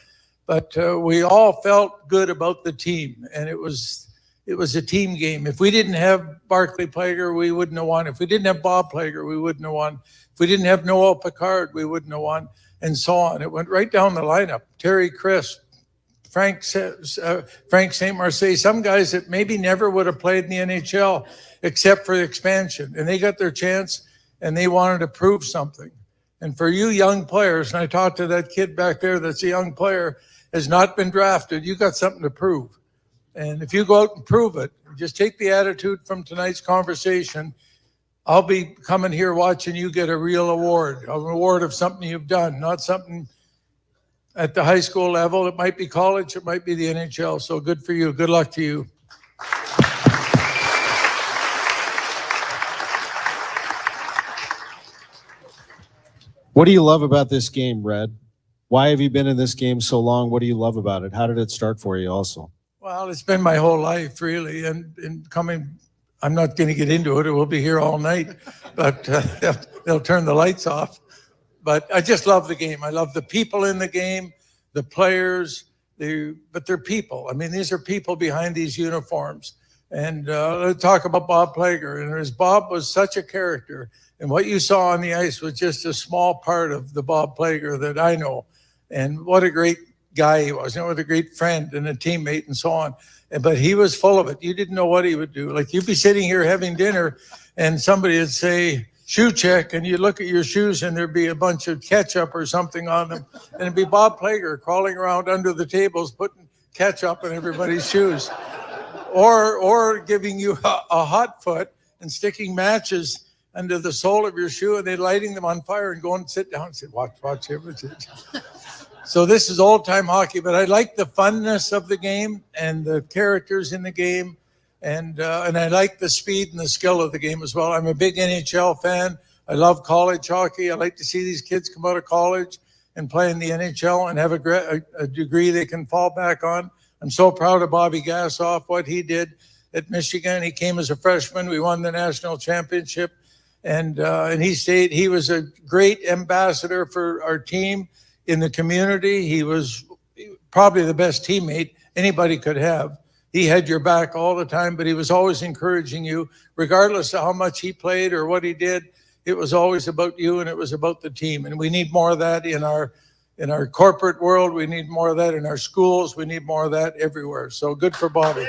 Speaker 4: But we all felt good about the team. And it was It was a team game. If we didn't have Barclay Plager, we wouldn't have won. If we didn't have Bob Plager, we wouldn't have won. If we didn't have Noel Picard, we wouldn't have won, and so on. It went right down the lineup. Terry Crisp, Frank St. Marseille, some guys that maybe never would have played in the NHL except for expansion. And they got their chance, and they wanted to prove something. And for you young players, and I talked to that kid back there that's a young player, has not been drafted, you got something to prove. And if you go out and prove it, just take the attitude from tonight's conversation. I'll be coming here watching you get a real award, an award of something you've done, not something at the high school level. It might be college, it might be the NHL. So good for you. Good luck to you.
Speaker 21: What do you love about this game, Red? Why have you been in this game so long? What do you love about it? How did it start for you also?
Speaker 4: Well, it's been my whole life, really. And coming, I'm not going to get into it. It will be here all night, but they'll turn the lights off. But I just love the game. I love the people in the game, the players, but they're people. I mean, these are people behind these uniforms. And let's talk about Bob Plager. And as Bob was such a character, and what you saw on the ice was just a small part of the Bob Plager that I know. And what a great guy he was, what a great friend and a teammate and so on. But he was full of it. You didn't know what he would do. Like you'd be sitting here having dinner and somebody would say, shoe check, and you look at your shoes and there'd be a bunch of ketchup or something on them. And it'd be Bob Plager crawling around under the tables, putting ketchup in everybody's shoes. Or giving you a hot foot and sticking matches under the sole of your shoe and then lighting them on fire and go and sit down and say, watch here. So this is old-time hockey, but I like the funness of the game and the characters in the game, and I like the speed and the skill of the game as well. I'm a big NHL fan. I love college hockey. I like to see these kids come out of college and play in the NHL and have a degree they can fall back on. I'm so proud of Bobby Gassoff, what he did at Michigan. He came as a freshman. We won the national championship, and he stayed. He was a great ambassador for our team in the community. He was probably the best teammate anybody could have. He had your back all the time, but he was always encouraging you, regardless of how much he played or what he did. It was always about you, and it was about the team. And we need more of that in our corporate world. We need more of that in our schools. We need more of that everywhere. So good for Bobby.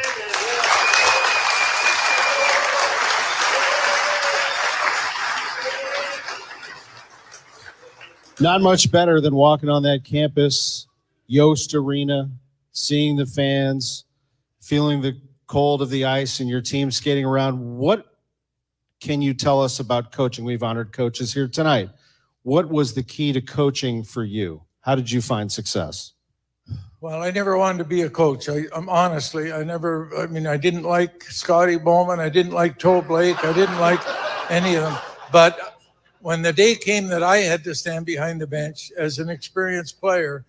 Speaker 21: Not much better than walking on that campus, Yost Arena, seeing the fans, feeling the cold of the ice and your team skating around. What can you tell us about coaching? We've honored coaches here tonight. What was the key to coaching for you? How did you find success?
Speaker 4: Well, I never wanted to be a coach. Honestly, I didn't like Scotty Bowman. I didn't like Toe Blake. I didn't like any of them. But when the day came that I had to stand behind the bench as an experienced player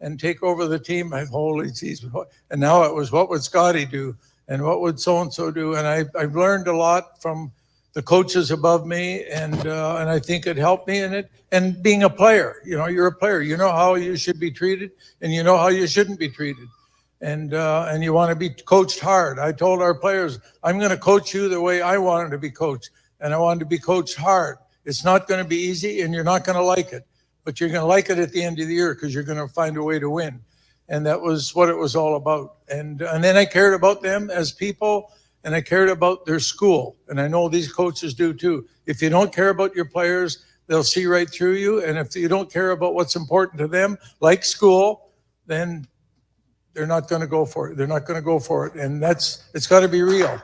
Speaker 4: and take over the team, holy geez. And now it was, what would Scotty do? And what would so-and-so do? And I've learned a lot from the coaches above me, and I think it helped me in it. And being a player, you're a player. You know how you should be treated, and you know how you shouldn't be treated. And you want to be coached hard. I told our players, I'm going to coach you the way I wanted to be coached, and I wanted to be coached hard. It's not going to be easy, and you're not going to like it, but you're going to like it at the end of the year because you're going to find a way to win. And that was what it was all about. And then I cared about them as people, and I cared about their school. And I know these coaches do too. If you don't care about your players, they'll see right through you. And if you don't care about what's important to them, like school, then they're not going to go for it. They're not going to go for it. And it's got to be real.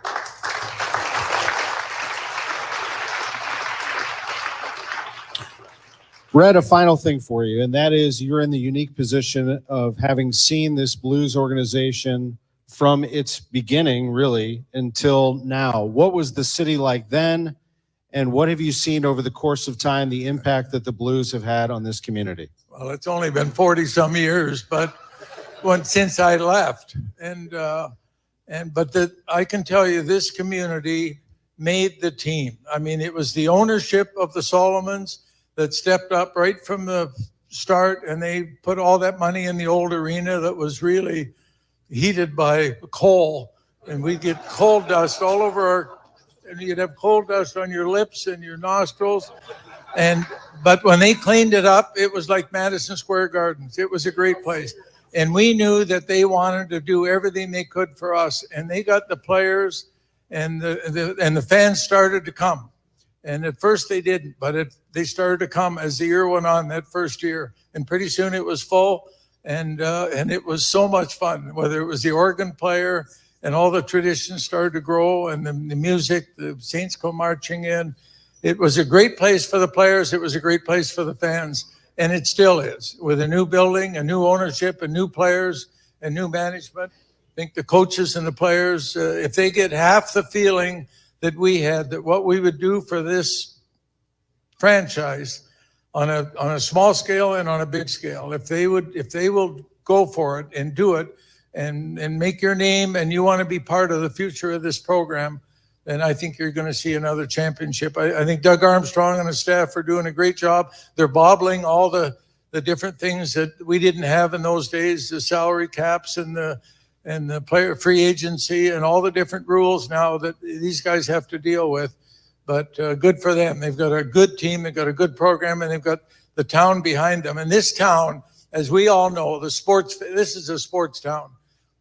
Speaker 21: Red, a final thing for you, and that is you're in the unique position of having seen this Blues organization from its beginning, really, until now. What was the city like then, and what have you seen over the course of time, the impact that the Blues have had on this community?
Speaker 4: Well, it's only been 40-some years, but since I left. But I can tell you this community made the team. I mean, it was the ownership of the Solomons that stepped up right from the start, and they put all that money in the old arena that was really heated by coal and we'd get coal dust all over and you'd have coal dust on your lips and your nostrils. But when they cleaned it up, it was like Madison Square Gardens. It was a great place. And we knew that they wanted to do everything they could for us. And they got the players and the fans started to come. And at first they didn't, but they started to come as the year went on, that first year. And pretty soon it was full. And it was so much fun, whether it was the organ player and all the traditions started to grow and the music, the Saints come marching in. It was a great place for the players. It was a great place for the fans. And it still is, with a new building, a new ownership, and new players and new management. I think the coaches and the players, if they get half the feeling that we had, that what we would do for this franchise on a small scale and on a big scale, if they will go for it and do it and make your name and you want to be part of the future of this program, then I think you're going to see another championship. I think Doug Armstrong and his staff are doing a great job. They're bobbling all the different things that we didn't have in those days, the salary caps and the player free agency and all the different rules now that these guys have to deal with. But good for them. They've got a good team. They've got a good program, and they've got the town behind them. And this town, as we all know, this is a sports town.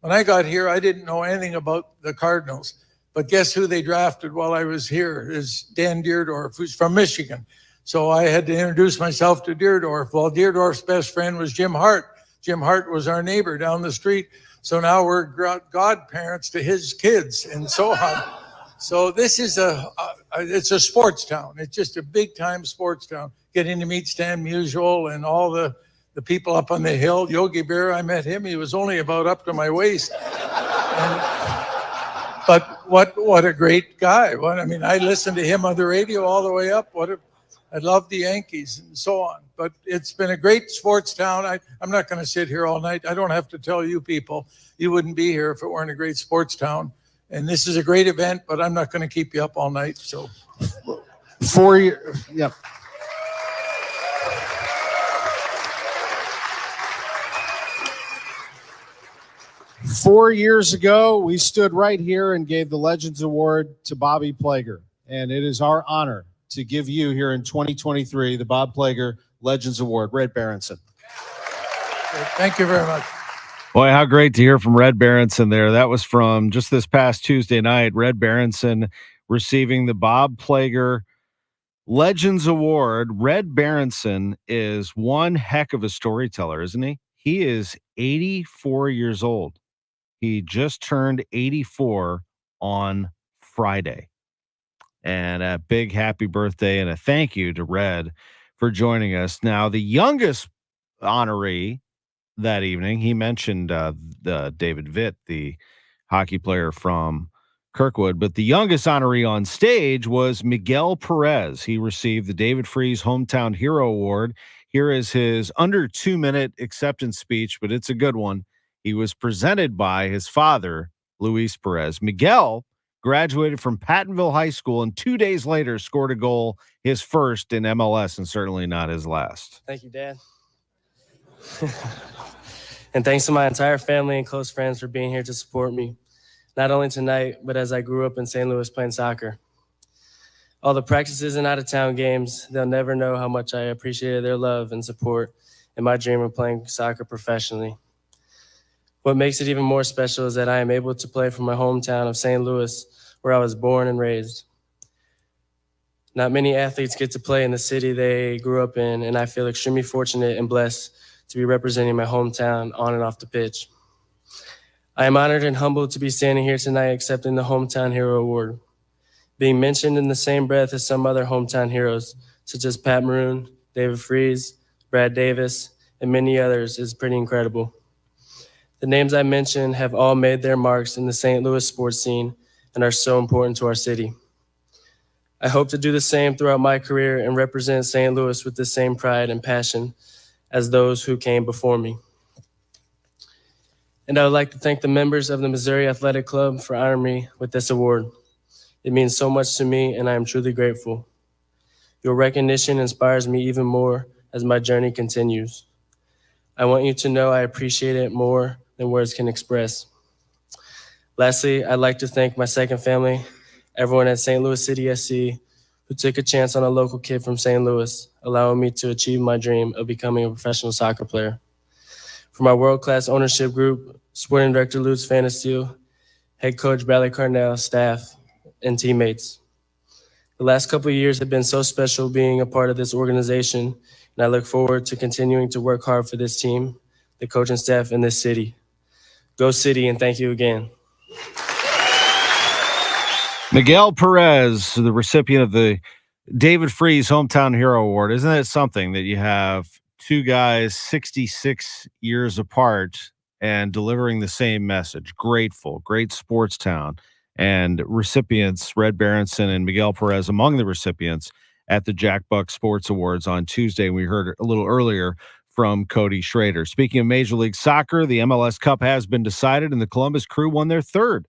Speaker 4: When I got here, I didn't know anything about the Cardinals. But guess who they drafted while I was here is Dan Deerdorf, who's from Michigan. So I had to introduce myself to Deerdorf. Well, Deerdorf's best friend was Jim Hart. Jim Hart was our neighbor down the street. So now we're godparents to his kids and so on. So this is it's a sports town. It's just a big time sports town. Getting to meet Stan Musial and all the people up on the hill. Yogi Berra, I met him. He was only about up to my waist. But what a great guy. I listened to him on the radio all the way up. I love the Yankees and so on. But it's been a great sports town. I'm not going to sit here all night. I don't have to tell you people. You wouldn't be here if it weren't a great sports town. And this is a great event, but I'm not going to keep you up all night. So
Speaker 21: 4 years. Yep. Four years ago, we stood right here and gave the Legends Award to Bobby Plager. And it is our honor to give you here in 2023 the Bob Plager Legends Award. Red Berenson.
Speaker 4: Thank you very much.
Speaker 3: Boy, how great to hear from Red Berenson there. That was from just this past Tuesday night. Red Berenson receiving the Bob Plager Legends Award. Red Berenson is one heck of a storyteller, isn't he? He is 84 years old. He just turned 84 on Friday. And a big happy birthday and a thank you to Red for joining us. Now, the youngest honoree that evening, he mentioned David Vitt, the hockey player from Kirkwood, but the youngest honoree on stage was Miguel Perez. He received the David Freese Hometown Hero Award. Here is his under 2-minute acceptance speech, but it's a good one. He was presented by his father, Luis Perez. Miguel graduated from Pattonville High School and 2 days later scored a goal, his first in MLS and certainly not his last.
Speaker 2: Thank you, Dad. And thanks to my entire family and close friends for being here to support me, not only tonight, but as I grew up in St. Louis playing soccer. All the practices and out-of-town games, they'll never know how much I appreciated their love and support in my dream of playing soccer professionally. What makes it even more special is that I am able to play for my hometown of St. Louis, where I was born and raised. Not many athletes get to play in the city they grew up in, and I feel extremely fortunate and blessed to be representing my hometown on and off the pitch. I am honored and humbled to be standing here tonight accepting the Hometown Hero Award. Being mentioned in the same breath as some other hometown heroes, such as Pat Maroon, David Freese, Brad Davis, and many others is pretty incredible. The names I mentioned have all made their marks in the St. Louis sports scene and are so important to our city. I hope to do the same throughout my career and represent St. Louis with the same pride and passion as those who came before me. And I would like to thank the members of the Missouri Athletic Club for honoring me with this award. It means so much to me, and I am truly grateful. Your recognition inspires me even more as my journey continues. I want you to know I appreciate it more than words can express. Lastly, I'd like to thank my second family, everyone at St. Louis City SC, who took a chance on a local kid from St. Louis, allowing me to achieve my dream of becoming a professional soccer player. For my world-class ownership group, Sporting Director Lutz Van der Steel, Head Coach Bradley Carnell, staff, and teammates. The last couple of years have been so special being a part of this organization, and I look forward to continuing to work hard for this team, the coaching staff, and this city. Go City, and thank you again.
Speaker 3: Miguel Perez, the recipient of the David Freese Hometown Hero Award. Isn't that something that you have two guys 66 years apart and delivering the same message? Grateful, great sports town. And recipients, Red Berenson and Miguel Perez, among the recipients at the Jack Buck Sports Awards on Tuesday. We heard a little earlier from Cody Schrader. Speaking of Major League Soccer, the MLS Cup has been decided, and the Columbus Crew won their third.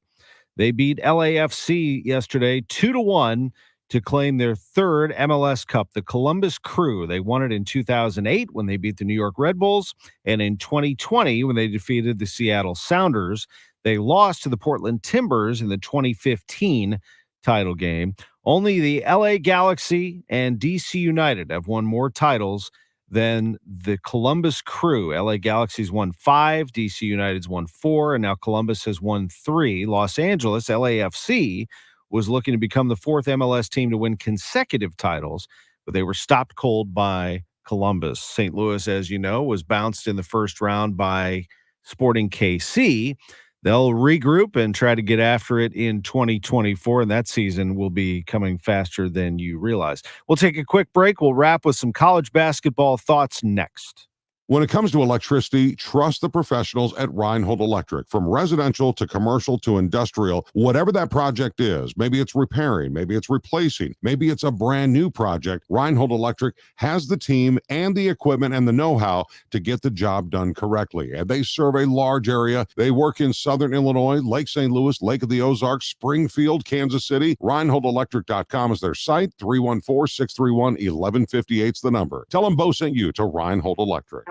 Speaker 3: They beat LAFC yesterday 2-1 to claim their third MLS Cup. The Columbus Crew, they won it in 2008 when they beat the New York Red Bulls, and in 2020 when they defeated the Seattle Sounders. They lost to the Portland Timbers in the 2015 title game. Only the LA Galaxy and DC United have won more titles than the Columbus Crew. LA Galaxy's won 5, DC United's won 4, and now Columbus has won 3. Los Angeles, LAFC, was looking to become the fourth MLS team to win consecutive titles, but they were stopped cold by Columbus. St. Louis, as you know, was bounced in the first round by Sporting KC. They'll regroup and try to get after it in 2024, and that season will be coming faster than you realize. We'll take a quick break. We'll wrap with some college basketball thoughts next.
Speaker 12: When it comes to electricity, trust the professionals at Reinhold Electric. From residential to commercial to industrial, whatever that project is, maybe it's repairing, maybe it's replacing, maybe it's a brand new project, Reinhold Electric has the team and the equipment and the know-how to get the job done correctly. And they serve a large area. They work in Southern Illinois, Lake St. Louis, Lake of the Ozarks, Springfield, Kansas City. ReinholdElectric.com is their site. 314-631-1158 is the number. Tell them Bo sent you to Reinhold Electric.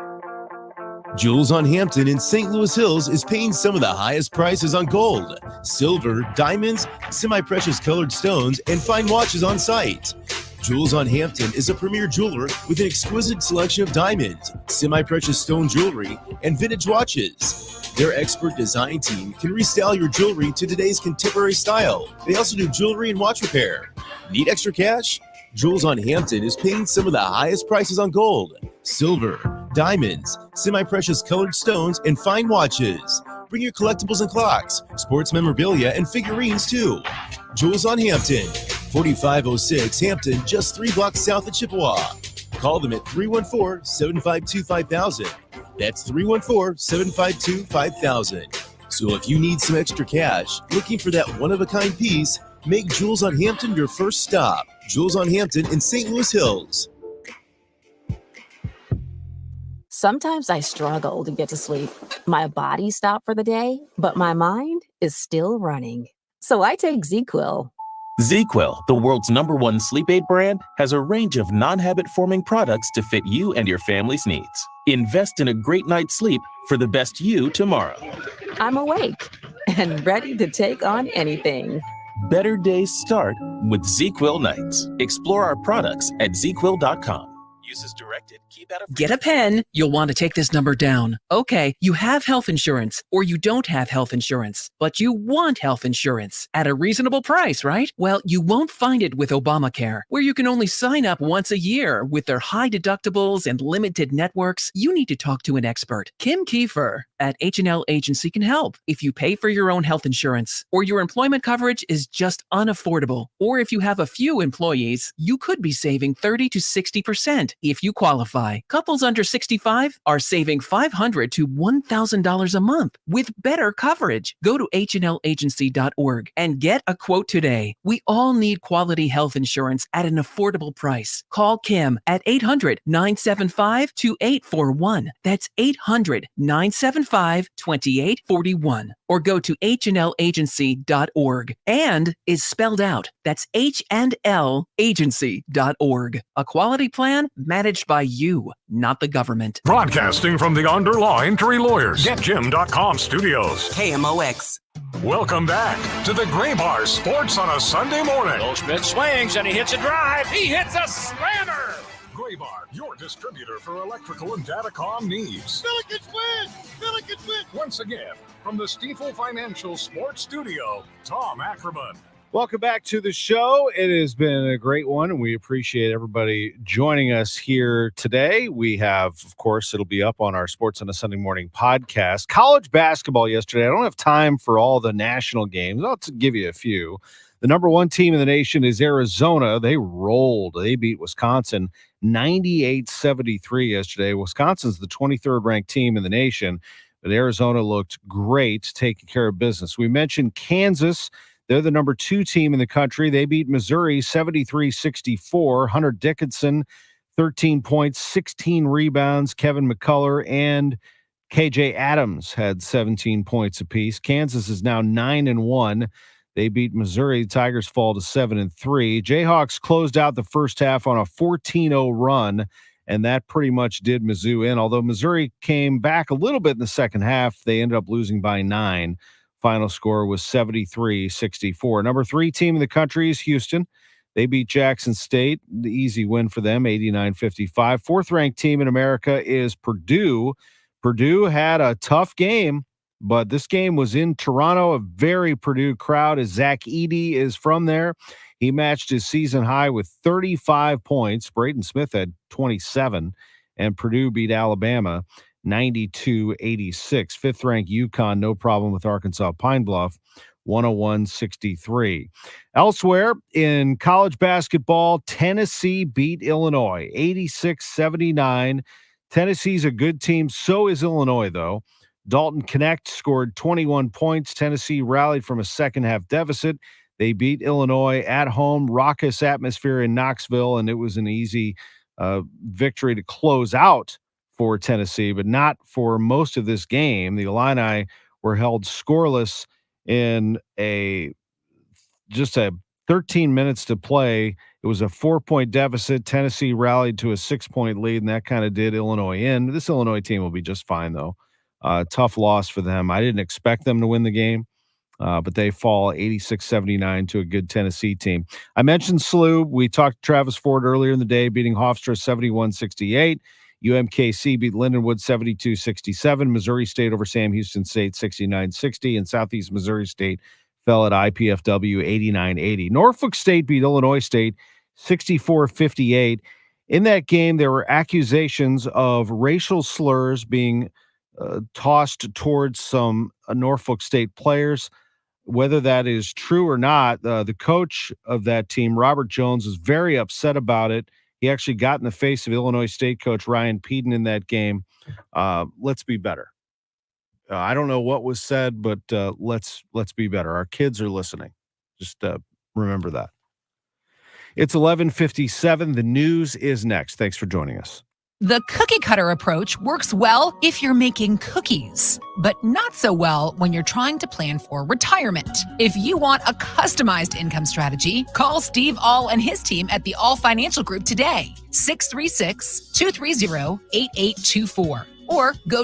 Speaker 22: Jules on Hampton in St. Louis Hills is paying some of the highest prices on gold, silver, diamonds, semi-precious colored stones, and fine watches on site. Jules on Hampton is a premier jeweler with an exquisite selection of diamonds, semi-precious stone jewelry, and vintage watches. Their expert design team can restyle your jewelry to today's contemporary style. They also do jewelry and watch repair. Need extra cash? Jules on Hampton is paying some of the highest prices on gold, silver, diamonds, semi-precious colored stones, and fine watches. Bring your collectibles and clocks, sports memorabilia, and figurines too. Jules on Hampton, 4506 Hampton, just 3 blocks south of Chippewa. Call them at 314-752-5000. That's 314-752-5000. So if you need some extra cash, looking for that one-of-a-kind piece, make Jules on Hampton your first stop. Jules on Hampton in St. Louis Hills.
Speaker 23: Sometimes I struggle to get to sleep. My body stopped for the day, but my mind is still running. So I take ZQuil.
Speaker 24: ZQuil, the world's #1 sleep aid brand, has a range of non-habit-forming products to fit you and your family's needs. Invest in a great night's sleep for the best you tomorrow.
Speaker 23: I'm awake and ready to take on anything.
Speaker 24: Better days start with ZQuil nights. Explore our products at ZQuil.com. Use as directed. Keep out of...
Speaker 25: Get a pen. You'll want to take this number down. Okay, you have health insurance, or you don't have health insurance, but you want health insurance at a reasonable price, right? Well, you won't find it with Obamacare, where you can only sign up once a year with their high deductibles and limited networks. You need to talk to an expert. Kim Kiefer at H&L Agency can help. If you pay for your own health insurance, or your employment coverage is just unaffordable, or if you have a few employees, you could be saving 30 to 60% if you qualify. Couples under 65 are saving $500 to $1,000 a month with better coverage. Go to hnlagency.org and get a quote today. We all need quality health insurance at an affordable price. Call Kim at 800-975-2841. That's 800-975-2841. Or go to hnlagency.org. And is spelled out. That's hnlagency.org. A quality plan managed by you, not the government.
Speaker 1: Broadcasting from the Under Law Injury Lawyers, GetJim.com studios.
Speaker 26: KMOX.
Speaker 1: Welcome back to the Gray Bar Sports on a Sunday morning.
Speaker 13: Goldschmidt swings and he hits a drive. He hits a slammer.
Speaker 1: Gray Bar, your distributor for electrical and datacom needs.
Speaker 14: Billikens win! Billikens win!
Speaker 1: Once again, from the Stifel Financial Sports Studio, Tom Ackerman.
Speaker 3: Welcome back to the show. It has been a great one, and we appreciate everybody joining us here today. We have, of course, it'll be up on our Sports on a Sunday Morning podcast. College basketball yesterday. I don't have time for all the national games. I'll give you a few. The number one team in the nation is Arizona. They rolled. They beat Wisconsin 98-73 yesterday. Wisconsin's the 23rd ranked team in the nation, but Arizona looked great taking care of business. We mentioned Kansas. They're the number two team in the country. They beat Missouri 73-64. Hunter Dickinson, 13 points, 16 rebounds. Kevin McCullough and KJ Adams had 17 points apiece. Kansas is now 9-1. They beat Missouri. The Tigers fall to 7-3. Jayhawks closed out the first half on a 14-0 run, and that pretty much did Mizzou in. Although Missouri came back a little bit in the second half, they ended up losing by 9. Final score was 73-64. Number three team in the country is Houston. They beat Jackson State. The easy win for them, 89-55. Fourth ranked team in America is Purdue. Purdue had a tough game, but this game was in Toronto, a very Purdue crowd as Zach Edey is from there. He matched his season high with 35 points. Braden Smith had 27, and Purdue beat Alabama 92-86. Fifth-ranked UConn, no problem with Arkansas Pine Bluff, 101-63. Elsewhere in college basketball, Tennessee beat Illinois 86-79. Tennessee's a good team. So is Illinois, though. Dalton Knecht scored 21 points. Tennessee rallied from a second-half deficit. They beat Illinois at home, raucous atmosphere in Knoxville, and it was an easy victory to close out for Tennessee, but not for most of this game. The Illini were held scoreless in just 13 minutes to play. It was a 4-point deficit. Tennessee rallied to a 6-point lead, and that kind of did Illinois in. This Illinois team will be just fine, though. Tough loss for them. I didn't expect them to win the game, but they fall 86-79 to a good Tennessee team. I mentioned SLU. We talked to Travis Ford earlier in the day, beating Hofstra 71-68. UMKC beat Lindenwood 72-67. Missouri State over Sam Houston State 69-60. And Southeast Missouri State fell at IPFW 89-80. Norfolk State beat Illinois State 64-58. In that game, there were accusations of racial slurs being tossed towards some Norfolk State players. Whether that is true or not, the coach of that team, Robert Jones, was very upset about it. He actually got in the face of Illinois State coach Ryan Peden in that game. Let's be better. I don't know what was said, but let's be better. Our kids are listening. Just remember that. It's 11:57. The news is next. Thanks for joining us.
Speaker 5: The cookie cutter approach works well if you're making cookies, but not so well when you're trying to plan for retirement. If you want a customized income strategy, call Steve All and his team at the All Financial Group today, 636-230-8824, or go